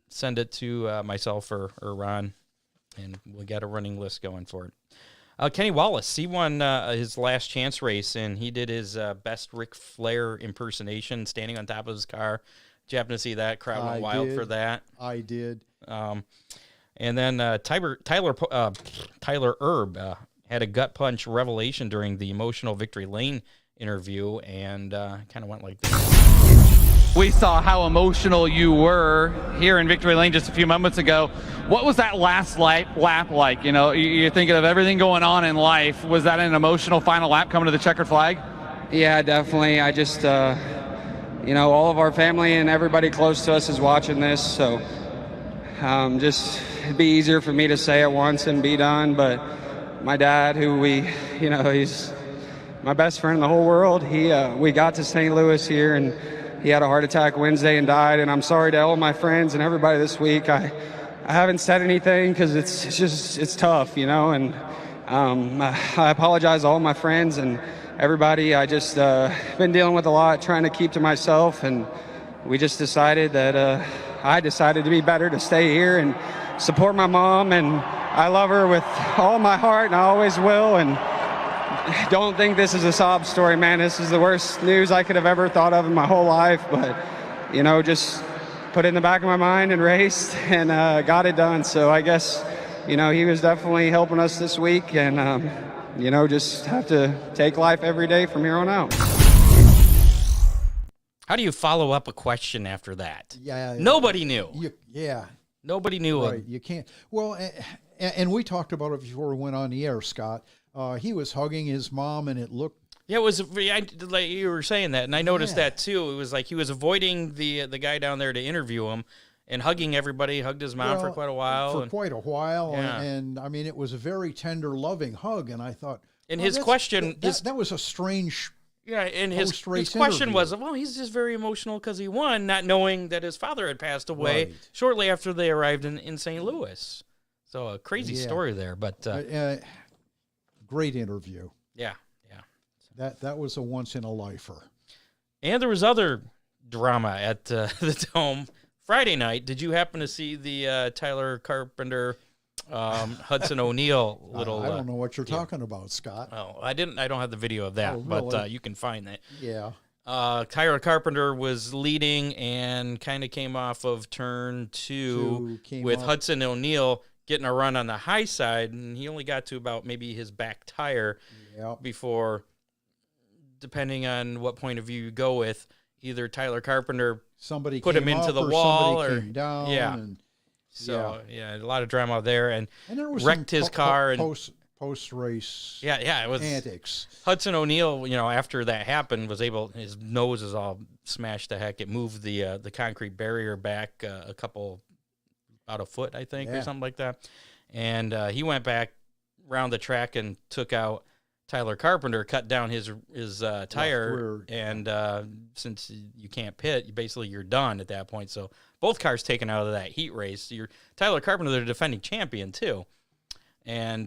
Speaker 2: send it to myself or Ron, and we'll get a running list going for it. Kenny Wallace, he won his last chance race, and he did his best Ric Flair impersonation, standing on top of his car. Did you happen to see that? Crowd went wild for that.
Speaker 3: I did.
Speaker 2: And then Tyler Erb had a gut punch revelation during the Emotional Victory Lane interview, and kind of went like this.
Speaker 5: We saw how emotional you were here in Victory Lane just a few moments ago. What was that last lap like? You know, you're thinking of everything going on in life. Was that an emotional final lap coming to the checkered flag?
Speaker 8: Yeah, definitely. I just, all of our family and everybody close to us is watching this, so just it'd be easier for me to say it once and be done. But my dad, who he's my best friend in the whole world, we got to St. Louis here, and he had a heart attack Wednesday and died. And I'm sorry to all my friends and everybody this week. I haven't said anything because it's tough, and I apologize to all my friends and everybody. I just been dealing with a lot, trying to keep to myself, and we just decided that I decided to be better to stay here and support my mom, and I love her with all my heart, and I always will. And don't think this is a sob story, man. This is the worst news I could have ever thought of in my whole life, but just put it in the back of my mind and raced and got it done. So I guess he was definitely helping us this week, and just have to take life every day from here on out.
Speaker 2: How do you follow up a question after that?
Speaker 3: Yeah,
Speaker 2: nobody knew.
Speaker 3: Nobody
Speaker 2: knew.
Speaker 3: Right, you can't. Well, and we talked about it before we went on the air, Scott. He was hugging his mom, and it looked.
Speaker 2: Yeah, it was like you were saying that, and I noticed that too. It was like he was avoiding the guy down there to interview him, and hugging everybody. Hugged his mom for quite a while.
Speaker 3: And I mean, it was a very tender, loving hug. And I thought,
Speaker 2: and his question
Speaker 3: that was a strange.
Speaker 2: Yeah, and his question was, well, he's just very emotional because he won, not knowing that his father had passed away shortly after they arrived in St. Louis. So a crazy story there, but
Speaker 3: great interview.
Speaker 2: Yeah.
Speaker 3: That was a once in a lifer.
Speaker 2: And there was other drama at the Dome Friday night. Did you happen to see the Tyler Carpenter? Hudson O'Neal little.
Speaker 3: I don't know what you're talking about, Scott.
Speaker 2: Oh, I didn't. I don't have the video of that, but you can find that.
Speaker 3: Yeah.
Speaker 2: Tyler Carpenter was leading and kind of came off of turn two with Hudson O'Neal getting a run on the high side, and he only got to about maybe his back tire before, depending on what point of view you go with, either Tyler Carpenter put him into the wall or
Speaker 3: came down.
Speaker 2: Yeah. So a lot of drama there, and
Speaker 3: there was
Speaker 2: wrecked his car and
Speaker 3: post race.
Speaker 2: Yeah, it was
Speaker 3: antics.
Speaker 2: Hudson O'Neal, after that happened, was able. His nose is all smashed to heck. It moved the concrete barrier back about a foot, I think, or something like that. And he went back around the track and took out Tyler Carpenter, cut down his tire, and since you can't pit, you're done at that point. So both cars taken out of that heat race. Tyler Carpenter, the defending champion too, and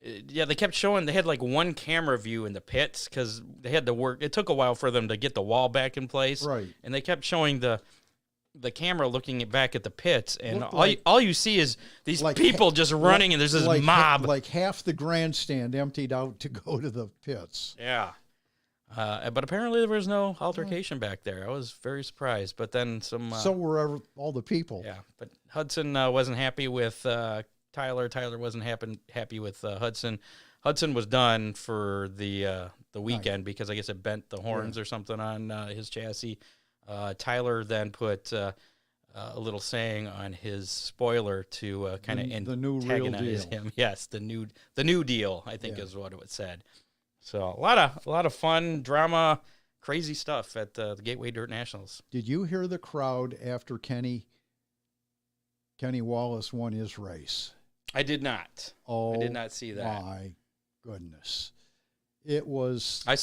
Speaker 2: they kept showing. They had like one camera view in the pits because they had to work. It took a while for them to get the wall back in place,
Speaker 3: right?
Speaker 2: And they kept showing the camera looking back at the pits, and all you see is these people just running, and there's this mob.
Speaker 3: Like half the grandstand emptied out to go to the pits.
Speaker 2: Yeah. But apparently there was no altercation back there. I was very surprised. But then
Speaker 3: so were all the people.
Speaker 2: Yeah, but Hudson wasn't happy with Tyler. Tyler wasn't happy with Hudson. Hudson was done for the weekend because I guess it bent the horns or something on his chassis. Tyler then put a little saying on his spoiler to kind of antagonize him. Yes, the new deal, I think is what it said. So a lot of fun, drama, crazy stuff at the Gateway Dirt Nationals.
Speaker 3: Did you hear the crowd after Kenny Wallace won his race?
Speaker 2: I did not.
Speaker 3: Oh,
Speaker 2: I did not see that.
Speaker 3: My goodness. It was.
Speaker 2: I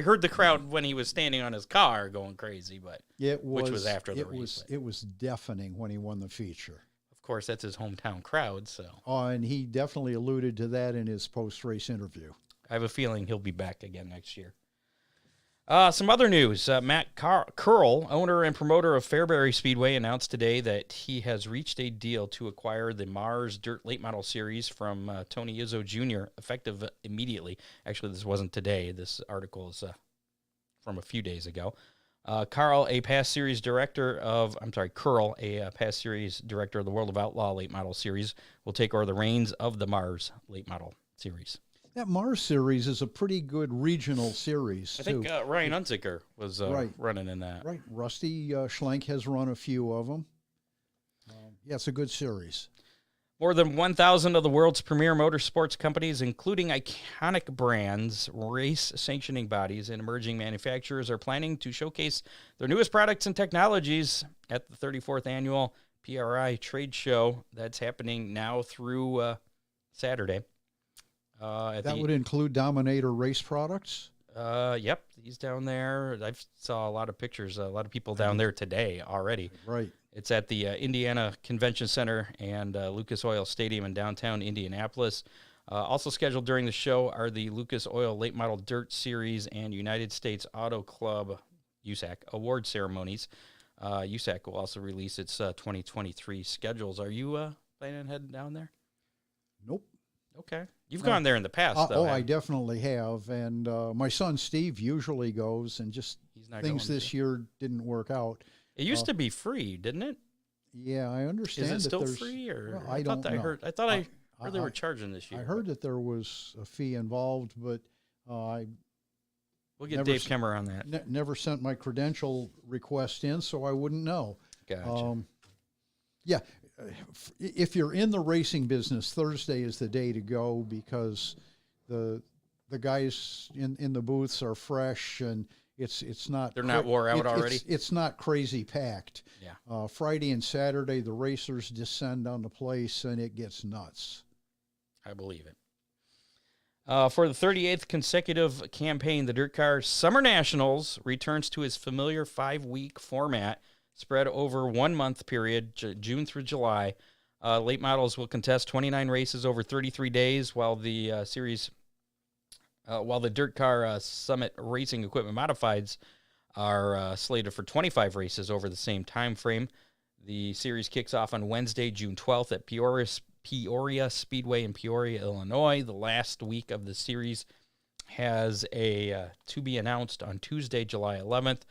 Speaker 2: heard the crowd when he was standing on his car going crazy, but
Speaker 3: which
Speaker 2: was after the race.
Speaker 3: It was deafening when he won the feature.
Speaker 2: Of course, that's his hometown crowd. So,
Speaker 3: And he definitely alluded to that in his post-race interview.
Speaker 2: I have a feeling he'll be back again next year. Some other news. Matt Curl, owner and promoter of Fairbury Speedway, announced today that he has reached a deal to acquire the Mars Dirt Late Model Series from Tony Izzo Jr., effective immediately. Actually, this wasn't today. This article is from a few days ago. Curl, a past series director of the World of Outlaw Late Model Series, will take over the reins of the Mars Late Model Series.
Speaker 3: That Mars series is a pretty good regional series,
Speaker 2: I think Ryan Unzicker was running in that.
Speaker 3: Right. Rusty Schlenk has run a few of them. Yeah, it's a good series.
Speaker 2: More than 1,000 of the world's premier motorsports companies, including iconic brands, race sanctioning bodies, and emerging manufacturers, are planning to showcase their newest products and technologies at the 34th annual PRI trade show that's happening now through Saturday.
Speaker 3: That would include Dominator race products?
Speaker 2: Yep, he's down there. I saw a lot of pictures, a lot of people down there today already.
Speaker 3: Right.
Speaker 2: It's at the Indiana Convention Center and Lucas Oil Stadium in downtown Indianapolis. Also scheduled during the show are the Lucas Oil Late Model Dirt Series and United States Auto Club, USAC, award ceremonies. USAC will also release its 2023 schedules. Are you planning on heading down there?
Speaker 3: Nope.
Speaker 2: Okay. You've gone there in the past, though.
Speaker 3: I definitely have. And my son Steve usually goes, and just things this year didn't work out.
Speaker 2: It used to be free, didn't it?
Speaker 3: Yeah, I understand.
Speaker 2: Is it still free, or
Speaker 3: well, I don't know.
Speaker 2: I thought I heard they were charging this year.
Speaker 3: I heard that there was a fee involved, but we'll
Speaker 2: get Dave Kemmer on that.
Speaker 3: Never sent my credential request in, so I wouldn't know.
Speaker 2: Gotcha.
Speaker 3: Yeah, if you're in the racing business, Thursday is the day to go because the guys in the booths are fresh and it's not.
Speaker 2: They're not wore out already.
Speaker 3: It's not crazy packed.
Speaker 2: Yeah.
Speaker 3: Friday and Saturday, the racers descend on the place and it gets nuts.
Speaker 2: I believe it. For the 38th consecutive campaign, the Dirt Car Summer Nationals returns to its familiar 5-week format, spread over 1 month period, June through July. Late models will contest 29 races over 33 days, while the Dirt Car Summit Racing Equipment Modifieds are slated for 25 races over the same time frame. The series kicks off on Wednesday, June 12th at Peoria Speedway in Peoria, Illinois. The last week of the series has a to be announced on Tuesday, July 11th.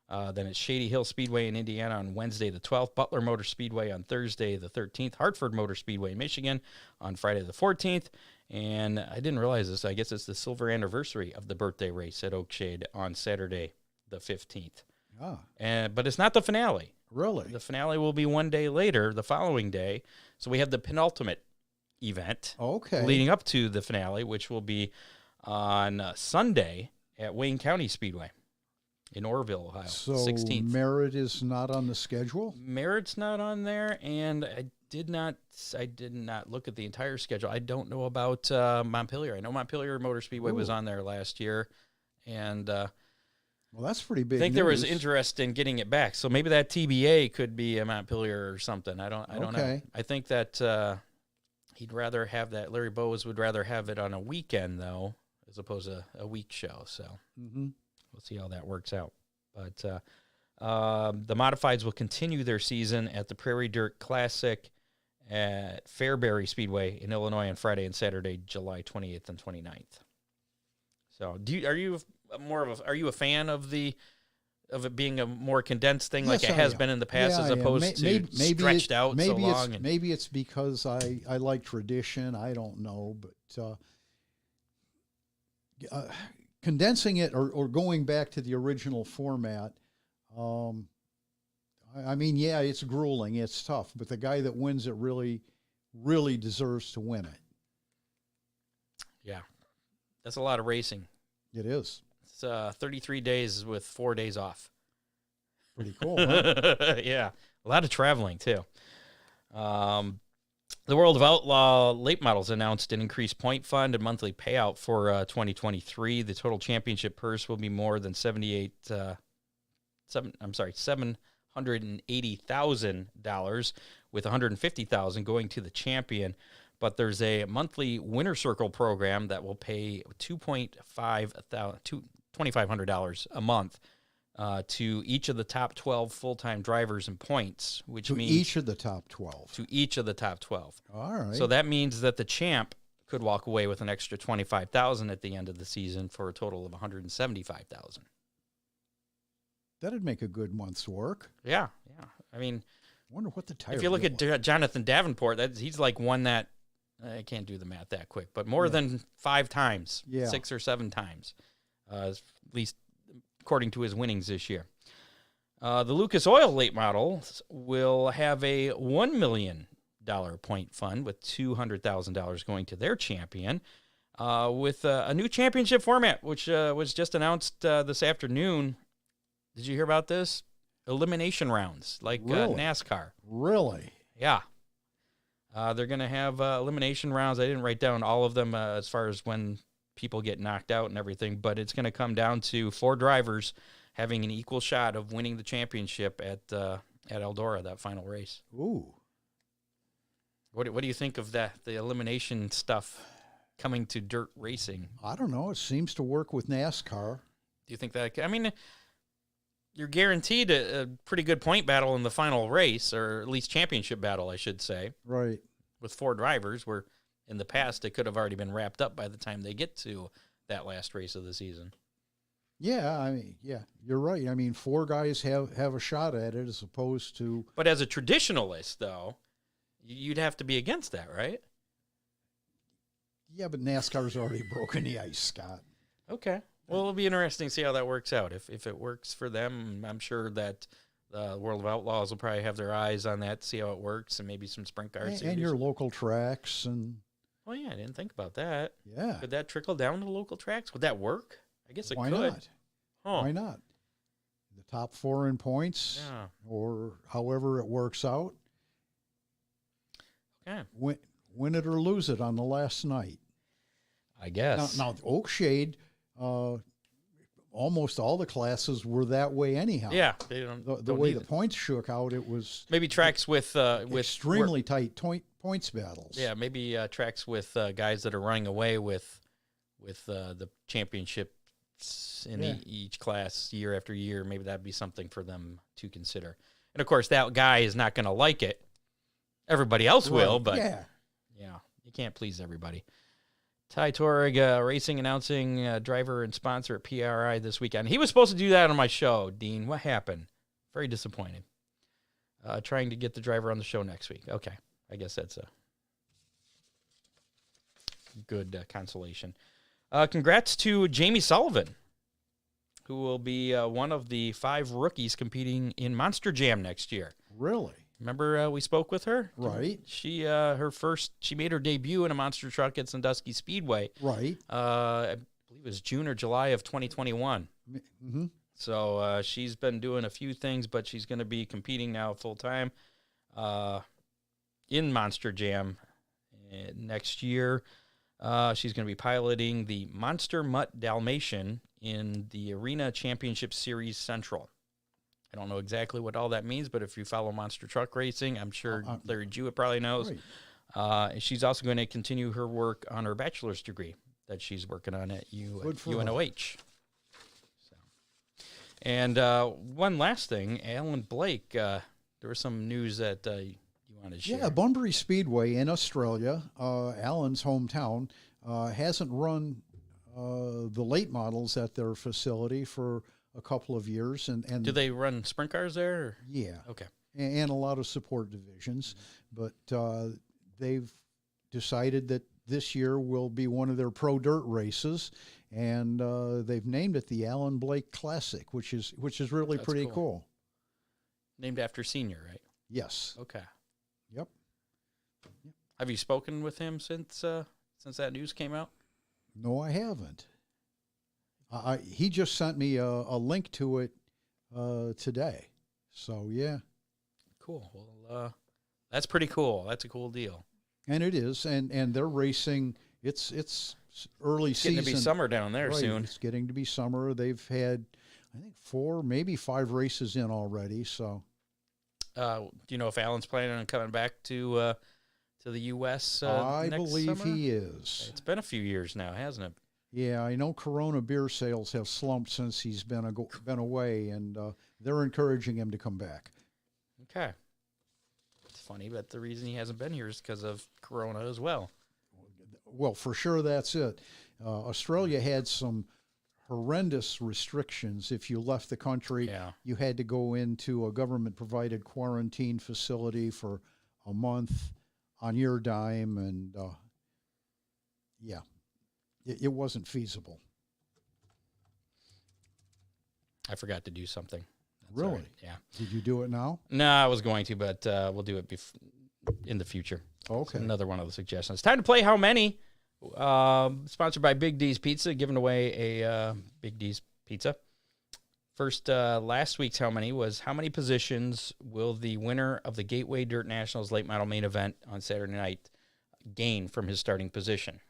Speaker 2: Then it's Shady Hill Speedway in Indiana on Wednesday the 12th, Butler Motor Speedway on Thursday the 13th, Hartford Motor Speedway in Michigan on Friday the 14th, and I didn't realize this, I guess it's the silver anniversary of the birthday race at Oakshade on Saturday the 15th. But it's not the finale.
Speaker 3: Really?
Speaker 2: The finale will be one day later, the following day, so we have the penultimate event leading up to the finale, which will be on Sunday at Wayne County Speedway in Orrville, Ohio.
Speaker 3: So
Speaker 2: 16th.
Speaker 3: Merritt is not on the schedule?
Speaker 2: Merritt's not on there, and I did not look at the entire schedule. I don't know about Montpelier. I know Montpelier Motor Speedway was on there last year, and
Speaker 3: well, that's pretty big.
Speaker 2: I think there was interest in getting it back. So maybe that TBA could be a Montpelier or something. I don't know. I think that he'd rather have that. Larry Bowes would rather have it on a weekend though, as opposed to a week show. So.
Speaker 3: Mm-hmm.
Speaker 2: We'll see how that works out. But the Modifieds will continue their season at the Prairie Dirt Classic at Fairbury Speedway in Illinois on Friday and Saturday, July 28th and 29th. So, are you a fan of it being a more condensed thing like it has been in the past, as opposed to stretched out so long?
Speaker 3: Maybe it's because I like tradition. I don't know, but condensing it or going back to the original format, I mean, yeah, it's grueling, it's tough, but the guy that wins it really, really deserves to win it.
Speaker 2: Yeah, that's a lot of racing.
Speaker 3: It is.
Speaker 2: It's 33 days with 4 days off.
Speaker 3: Pretty cool, huh?
Speaker 2: Yeah, a lot of traveling, too. The World of Outlaw Late Models announced an increased point fund and monthly payout for 2023. The total championship purse will be more than $750,000 $180,000, with $150,000 going to the champion. But there's a monthly winner circle program that will pay $2,500 a month to each of the top 12 full-time drivers in points, which means
Speaker 3: each of the top 12.
Speaker 2: To each of the top 12.
Speaker 3: All right.
Speaker 2: So that means that the champ could walk away with an extra $25,000 at the end of the season for a total of $175,000.
Speaker 3: That'd make a good month's work.
Speaker 2: Yeah. I mean,
Speaker 3: I wonder what the tire.
Speaker 2: if you look at Jonathan Davenport, he's like one that I can't do the math that quick, but more than 5 times, 6 or 7 times, at least according to his winnings this year. The Lucas Oil late models will have a $1 million point fund with $200,000 going to their champion, with a new championship format, which was just announced this afternoon. Did you hear about this? Elimination rounds, like NASCAR.
Speaker 3: Really?
Speaker 2: Yeah. They're going to have elimination rounds. I didn't write down all of them as far as when people get knocked out and everything, but it's going to come down to 4 drivers having an equal shot of winning the championship at Eldora, that final race.
Speaker 3: Ooh.
Speaker 2: What do you think of that, the elimination stuff coming to dirt racing?
Speaker 3: I don't know. It seems to work with NASCAR.
Speaker 2: Do you think that, I mean, you're guaranteed a pretty good point battle in the final race, or at least championship battle, I should say.
Speaker 3: Right.
Speaker 2: With 4 drivers, where in the past it could have already been wrapped up by the time they get to that last race of the season.
Speaker 3: Yeah, I mean, you're right. I mean, 4 guys have a shot at it as opposed to.
Speaker 2: But as a traditionalist, though, you'd have to be against that, right?
Speaker 3: Yeah, but NASCAR's already broken the ice, Scott.
Speaker 2: Okay. Well, it'll be interesting to see how that works out. If it works for them, I'm sure that the World of Outlaws will probably have their eyes on that, see how it works, and maybe some sprint car series.
Speaker 3: And your local tracks. And
Speaker 2: well, yeah, I didn't think about that.
Speaker 3: Yeah.
Speaker 2: Could that trickle down to local tracks? Would that work? I guess it
Speaker 3: Why
Speaker 2: could.
Speaker 3: Not?
Speaker 2: Huh.
Speaker 3: Why not? The top 4 in points, or however it works out.
Speaker 2: Okay.
Speaker 3: Win it or lose it on the last night.
Speaker 2: I guess.
Speaker 3: Now Oakshade, almost all the classes were that way anyhow.
Speaker 2: Yeah, they don't.
Speaker 3: The way the points shook out, it was
Speaker 2: maybe tracks with
Speaker 3: extremely tight points battles.
Speaker 2: Yeah, maybe tracks with guys that are running away with the championships in each class year after year. Maybe that'd be something for them to consider. And of course, that guy is not going to like it. Everybody else will, but yeah, you can't please everybody. Ty Torrig Racing announcing driver and sponsor at PRI this weekend. He was supposed to do that on my show, Dean. What happened? Very disappointed. Trying to get the driver on the show next week. Okay. I guess that's a good consolation. Congrats to Jamie Sullivan, who will be one of the 5 rookies competing in Monster Jam next year.
Speaker 3: Really?
Speaker 2: Remember we spoke with her?
Speaker 3: Right.
Speaker 2: She she made her debut in a monster truck at Sandusky Speedway.
Speaker 3: Right.
Speaker 2: I believe it was June or July of 2021.
Speaker 3: Mm-hmm.
Speaker 2: So she's been doing a few things, but she's going to be competing now full time in Monster Jam next year. She's going to be piloting the Monster Mutt Dalmatian in the Arena Championship Series Central. I don't know exactly what all that means, but if you follow monster truck racing, I'm sure Larry Jewett probably knows. Right. She's also going to continue her work on her bachelor's degree that she's working on at UNOH. So. And one last thing, Alan Blake, there was some news that you wanted to share.
Speaker 3: Yeah, Bunbury Speedway in Australia, Alan's hometown, hasn't run the late models at their facility for a couple of years. And
Speaker 2: do they run sprint cars there? Or?
Speaker 3: Yeah.
Speaker 2: Okay.
Speaker 3: And a lot of support divisions. But they've decided that this year will be one of their pro dirt races, and they've named it the Alan Blake Classic, which is really pretty cool.
Speaker 2: Named after senior, right?
Speaker 3: Yes.
Speaker 2: Okay.
Speaker 3: Yep.
Speaker 2: Have you spoken with him since that news came out?
Speaker 3: No, I haven't. He just sent me a link to it today. So, yeah.
Speaker 2: Cool. Well, that's pretty cool. That's a cool deal.
Speaker 3: And it is. And they're racing. It's early season.
Speaker 2: It's getting to be summer down there soon.
Speaker 3: It's getting to be summer. They've had, I think, 4, maybe 5 races in already. So
Speaker 2: Do you know if Alan's planning on coming back to the U.S.
Speaker 3: I
Speaker 2: next
Speaker 3: believe
Speaker 2: summer?
Speaker 3: he is.
Speaker 2: It's been a few years now, hasn't it?
Speaker 3: Yeah, I know Corona beer sales have slumped since he's been away, and they're encouraging him to come back.
Speaker 2: Okay. It's funny, but the reason he hasn't been here is because of Corona as well.
Speaker 3: Well, for sure, that's it. Australia had some horrendous restrictions. If you left the country, you had to go into a government-provided quarantine facility for a month on your dime, and it wasn't feasible.
Speaker 2: I forgot to do something. That's
Speaker 3: Really?
Speaker 2: all right. Yeah.
Speaker 3: Did you do it now?
Speaker 2: No, I was going to, but we'll do it in the future.
Speaker 3: Okay.
Speaker 2: Another one of the suggestions. Time to play How Many? Sponsored by Big D's Pizza, giving away a Big D's Pizza. First, last week's How Many was how many positions will the winner of the Gateway Dirt Nationals late model main event on Saturday night gain from his starting position?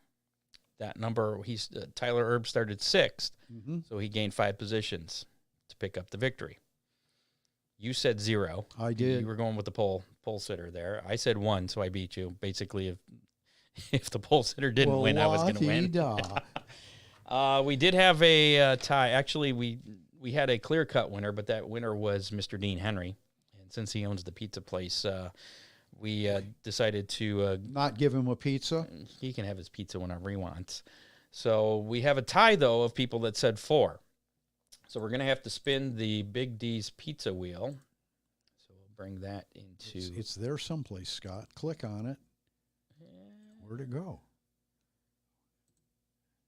Speaker 2: That number, Tyler Erb started 6th, so he gained 5 positions to pick up the victory. You said 0.
Speaker 3: I did.
Speaker 2: You were going with the pole sitter there. I said 1, so I beat you. Basically, if the pole sitter didn't win, I was going to win. We did have a tie. Actually, we had a clear-cut winner, but that winner was Mr. Dean Henry. And since he owns the pizza place, we decided to...
Speaker 3: not give him a pizza?
Speaker 2: He can have his pizza whenever he wants. So we have a tie, though, of people that said 4. So we're going to have to spin the Big D's pizza wheel. So we'll bring that into...
Speaker 3: It's there someplace, Scott. Click on it. Where'd it go?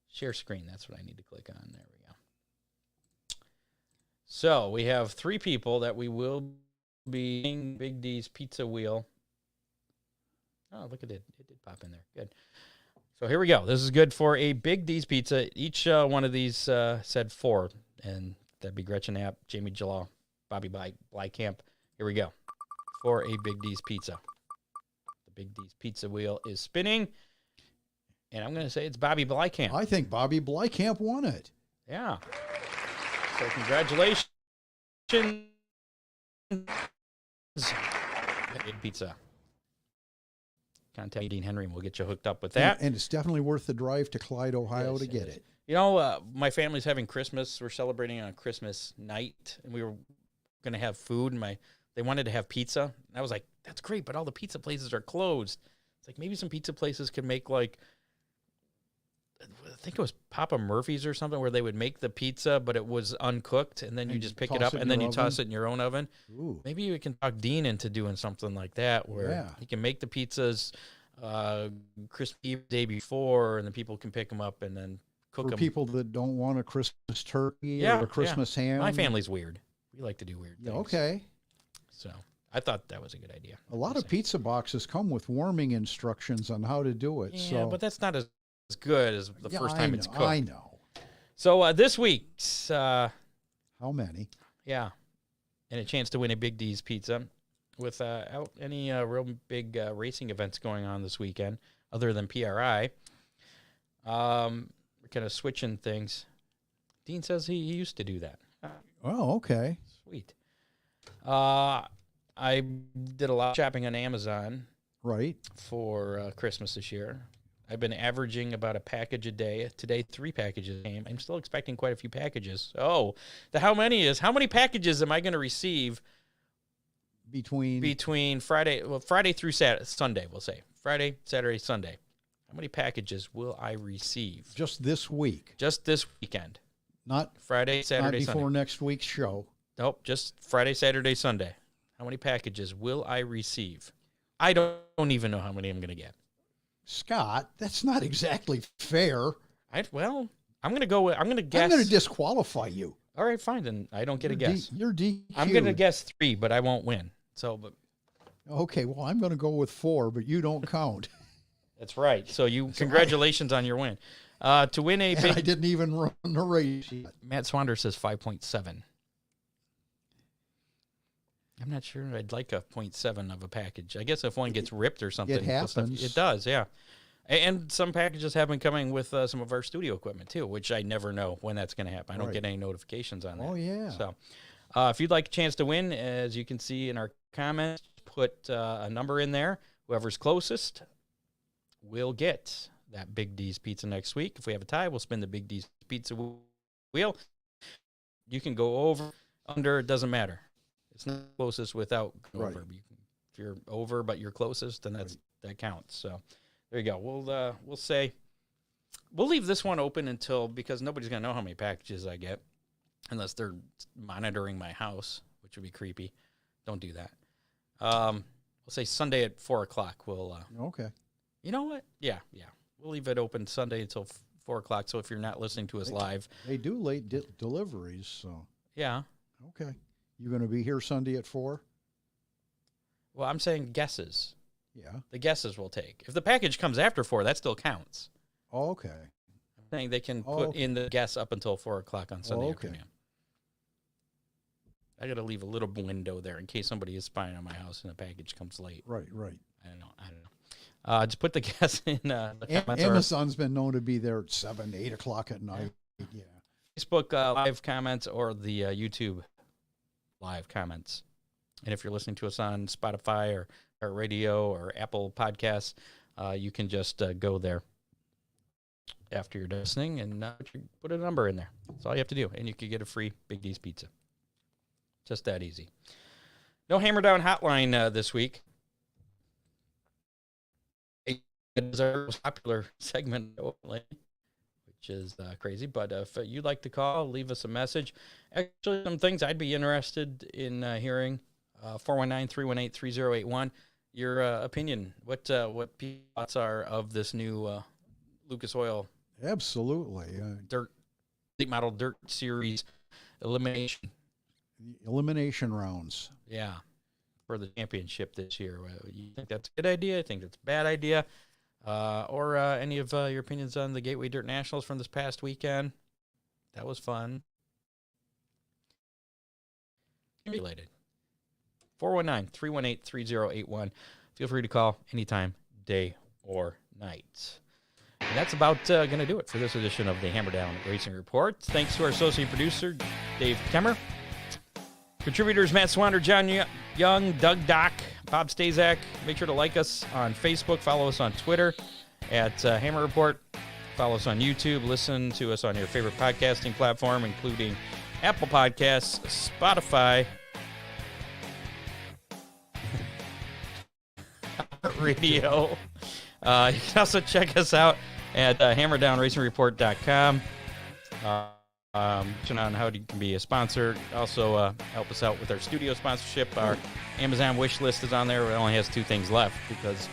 Speaker 2: Share screen. That's what I need to click on. There we go. So we have 3 people that we will be in Big D's pizza wheel. Oh, look at it. It did pop in there. Good. So here we go. This is good for a Big D's pizza. Each one of these said 4. And that'd be Gretchen App, Jamie Jalal, Bobby Blycamp. Here we go. For a Big D's pizza. The Big D's pizza wheel is spinning. And I'm going to say it's Bobby Blycamp.
Speaker 3: I think Bobby Blycamp won it.
Speaker 2: Yeah. So congratulations. Pizza. Contact Dean Henry and we'll get you hooked up with that.
Speaker 3: And it's definitely worth the drive to Clyde, Ohio to get it.
Speaker 2: You know, my family's having Christmas. We're celebrating on Christmas night, and we were going to have food, and they wanted to have pizza. And I was like, that's great, but all the pizza places are closed. It's like maybe some pizza places could make, like, I think it was Papa Murphy's or something, where they would make the pizza, but it was uncooked, and then you just pick it up, and then you toss it in your own oven.
Speaker 3: Ooh.
Speaker 2: Maybe you can talk Dean into doing something like that, where he can make the pizzas crispy the day before, and then people can pick them up and then cook them.
Speaker 3: For people that don't want a Christmas turkey or a Christmas ham.
Speaker 2: My family's weird. We like to do weird things.
Speaker 3: Okay.
Speaker 2: So I thought that was a good idea.
Speaker 3: A lot of pizza boxes come with warming instructions on how to do it.
Speaker 2: Yeah, but that's not as good as the first time it's cooked.
Speaker 3: I know.
Speaker 2: So this week's...
Speaker 3: how many?
Speaker 2: Yeah. And a chance to win a Big D's pizza without any real big racing events going on this weekend other than PRI. We're kind of switching things. Dean says he used to do that.
Speaker 3: Oh, okay.
Speaker 2: Sweet. I did a lot of shopping on Amazon.
Speaker 3: Right.
Speaker 2: For Christmas this year. I've been averaging about a package a day. Today, 3 packages came. I'm still expecting quite a few packages. Oh, how many packages am I going to receive between Friday through Sunday, we'll say. Friday, Saturday, Sunday. How many packages will I receive?
Speaker 3: Just this week.
Speaker 2: Just this weekend.
Speaker 3: Not
Speaker 2: Friday, Saturday,
Speaker 3: not before
Speaker 2: Sunday.
Speaker 3: Next week's show.
Speaker 2: Nope, just Friday, Saturday, Sunday. How many packages will I receive? I don't even know how many I'm going to get.
Speaker 3: Scott, that's not exactly fair.
Speaker 2: I'm going to guess.
Speaker 3: I'm going to disqualify you.
Speaker 2: All right, fine. Then I don't get a guess.
Speaker 3: You're DQ.
Speaker 2: I'm going to guess 3, but I won't win.
Speaker 3: Okay, well, I'm going to go with 4, but you don't count.
Speaker 2: That's right. So congratulations on your win. To win a big...
Speaker 3: I didn't even run the race yet.
Speaker 2: Matt Swander says 5.7. I'm not sure I'd like a 0.7 of a package. I guess if one gets ripped or something.
Speaker 3: It happens.
Speaker 2: It does, yeah. And some packages have been coming with some of our studio equipment, too, which I never know when that's going to happen. I don't get any notifications on that.
Speaker 3: Oh, yeah.
Speaker 2: So if you'd like a chance to win, as you can see in our comments, put a number in there. Whoever's closest will get that Big D's Pizza next week. If we have a tie, we'll spin the Big D's Pizza wheel. You can go over, under, it doesn't matter. It's not closest without
Speaker 3: Right.
Speaker 2: over. If you're over but you're closest, then that counts. So there you go. We'll say we'll leave this one open because nobody's gonna know how many packages I get unless they're monitoring my house, which would be creepy. Don't do that. We'll say Sunday at 4:00. We'll
Speaker 3: Okay.
Speaker 2: You know what? Yeah. We'll leave it open Sunday until 4:00. So if you're not listening to us live,
Speaker 3: They do late deliveries, so.
Speaker 2: yeah.
Speaker 3: Okay. You going to be here Sunday at 4?
Speaker 2: Well, I'm saying guesses.
Speaker 3: Yeah.
Speaker 2: The guesses we'll take. If the package comes after 4, that still counts.
Speaker 3: Oh, okay.
Speaker 2: I'm saying they can put in the guess up until 4:00 on Sunday afternoon. I got to leave a little window there in case somebody is spying on my house and the package comes late.
Speaker 3: Right.
Speaker 2: I don't know. Just put the guess in the comments.
Speaker 3: Amazon's been known to be there at 7, 8 o'clock at night. Yeah.
Speaker 2: Facebook live comments or the YouTube live comments. And if you're listening to us on Spotify or radio or Apple Podcasts, you can just go there after you're listening and put a number in there. That's all you have to do. And you can get a free Big D's Pizza. Just that easy. No Hammer Down hotline this week. It is our most popular segment, which is crazy. But if you'd like to call, leave us a message. Actually, some things I'd be interested in hearing. 419-318-3081. Your opinion. What people's thoughts are of this new Lucas Oil
Speaker 3: Absolutely.
Speaker 2: Late Model Dirt Series
Speaker 3: Elimination rounds.
Speaker 2: Yeah, for the championship this year. You think that's a good idea? I think that's a bad idea. Or any of your opinions on the Gateway Dirt Nationals from this past weekend? That was fun. Related. 419-318-3081. Feel free to call anytime, day or night. And that's about going to do it for this edition of the Hammer Down Racing Report. Thanks to our associate producer, Dave Kemmer. Contributors Matt Swander, John Young, Doug Dock, Bob Stazak. Make sure to like us on Facebook. Follow us on Twitter at Hammer Report. Follow us on YouTube. Listen to us on your favorite podcasting platform, including Apple Podcasts, Spotify, radio. You can also check us out at hammerdownracingreport.com. On how you can be a sponsor. Also, help us out with our studio sponsorship. Our Amazon wish list is on there. It only has 2 things left because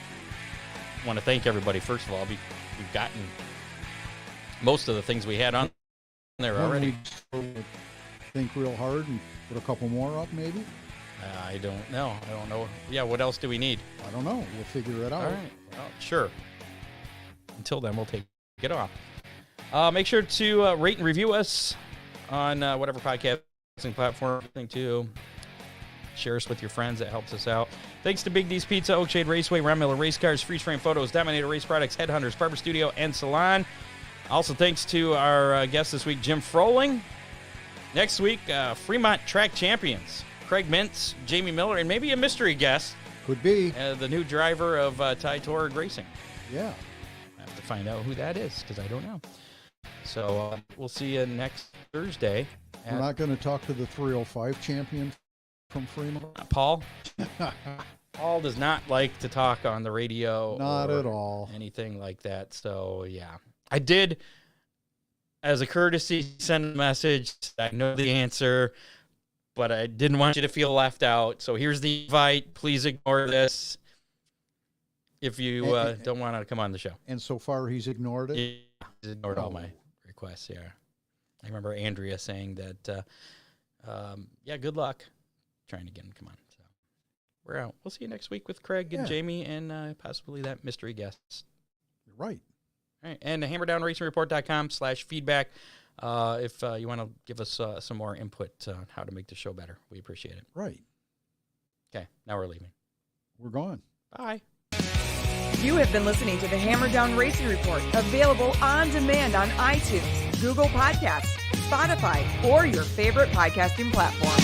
Speaker 2: I want to thank everybody. First of all, we've gotten most of the things we had on there already.
Speaker 3: Think real hard and put a couple more up, maybe?
Speaker 2: I don't know. Yeah, what else do we need?
Speaker 3: I don't know. We'll figure it out.
Speaker 2: All right. Well, sure. Until then, we'll take it off. Make sure to rate and review us on whatever podcasting platform you're listening to. Share us with your friends. That helps us out. Thanks to Big D's Pizza, Oakshade Raceway, Ron Miller Race Cars, Freeze Frame Photos, Dominator Race Products, Headhunters, Barber Studio, and Salon. Also, thanks to our guest this week, Jim Froling. Next week, Fremont Track Champions, Craig Mintz, Jamie Miller, and maybe a mystery guest.
Speaker 3: Could be.
Speaker 2: The new driver of Ty Torg Racing.
Speaker 3: Yeah.
Speaker 2: I have to find out who that is because I don't know. So we'll see you next Thursday.
Speaker 3: We're not going to talk to the 305 champion from Fremont.
Speaker 2: Paul. Paul does not like to talk on the radio.
Speaker 3: Not at all.
Speaker 2: Anything like that. So, yeah. I did, as a courtesy, send a message. I know the answer, but I didn't want you to feel left out. So here's the invite. Please ignore this if you don't want to come on the show.
Speaker 3: And so far, he's ignored it?
Speaker 2: Yeah, he's ignored all my requests, yeah. I remember Andrea saying that, good luck trying to get him to come on. So we're out. We'll see you next week with Craig and Jamie and possibly that mystery guest.
Speaker 3: Right.
Speaker 2: All right. And hammerdownracingreport.com/feedback if you want to give us some more input on how to make the show better. We appreciate it.
Speaker 3: Right.
Speaker 2: Okay. Now we're leaving.
Speaker 3: We're gone.
Speaker 2: Bye.
Speaker 1: You have been listening to the Hammer Down Racing Report, available on demand on iTunes, Google Podcasts, Spotify, or your favorite podcasting platform.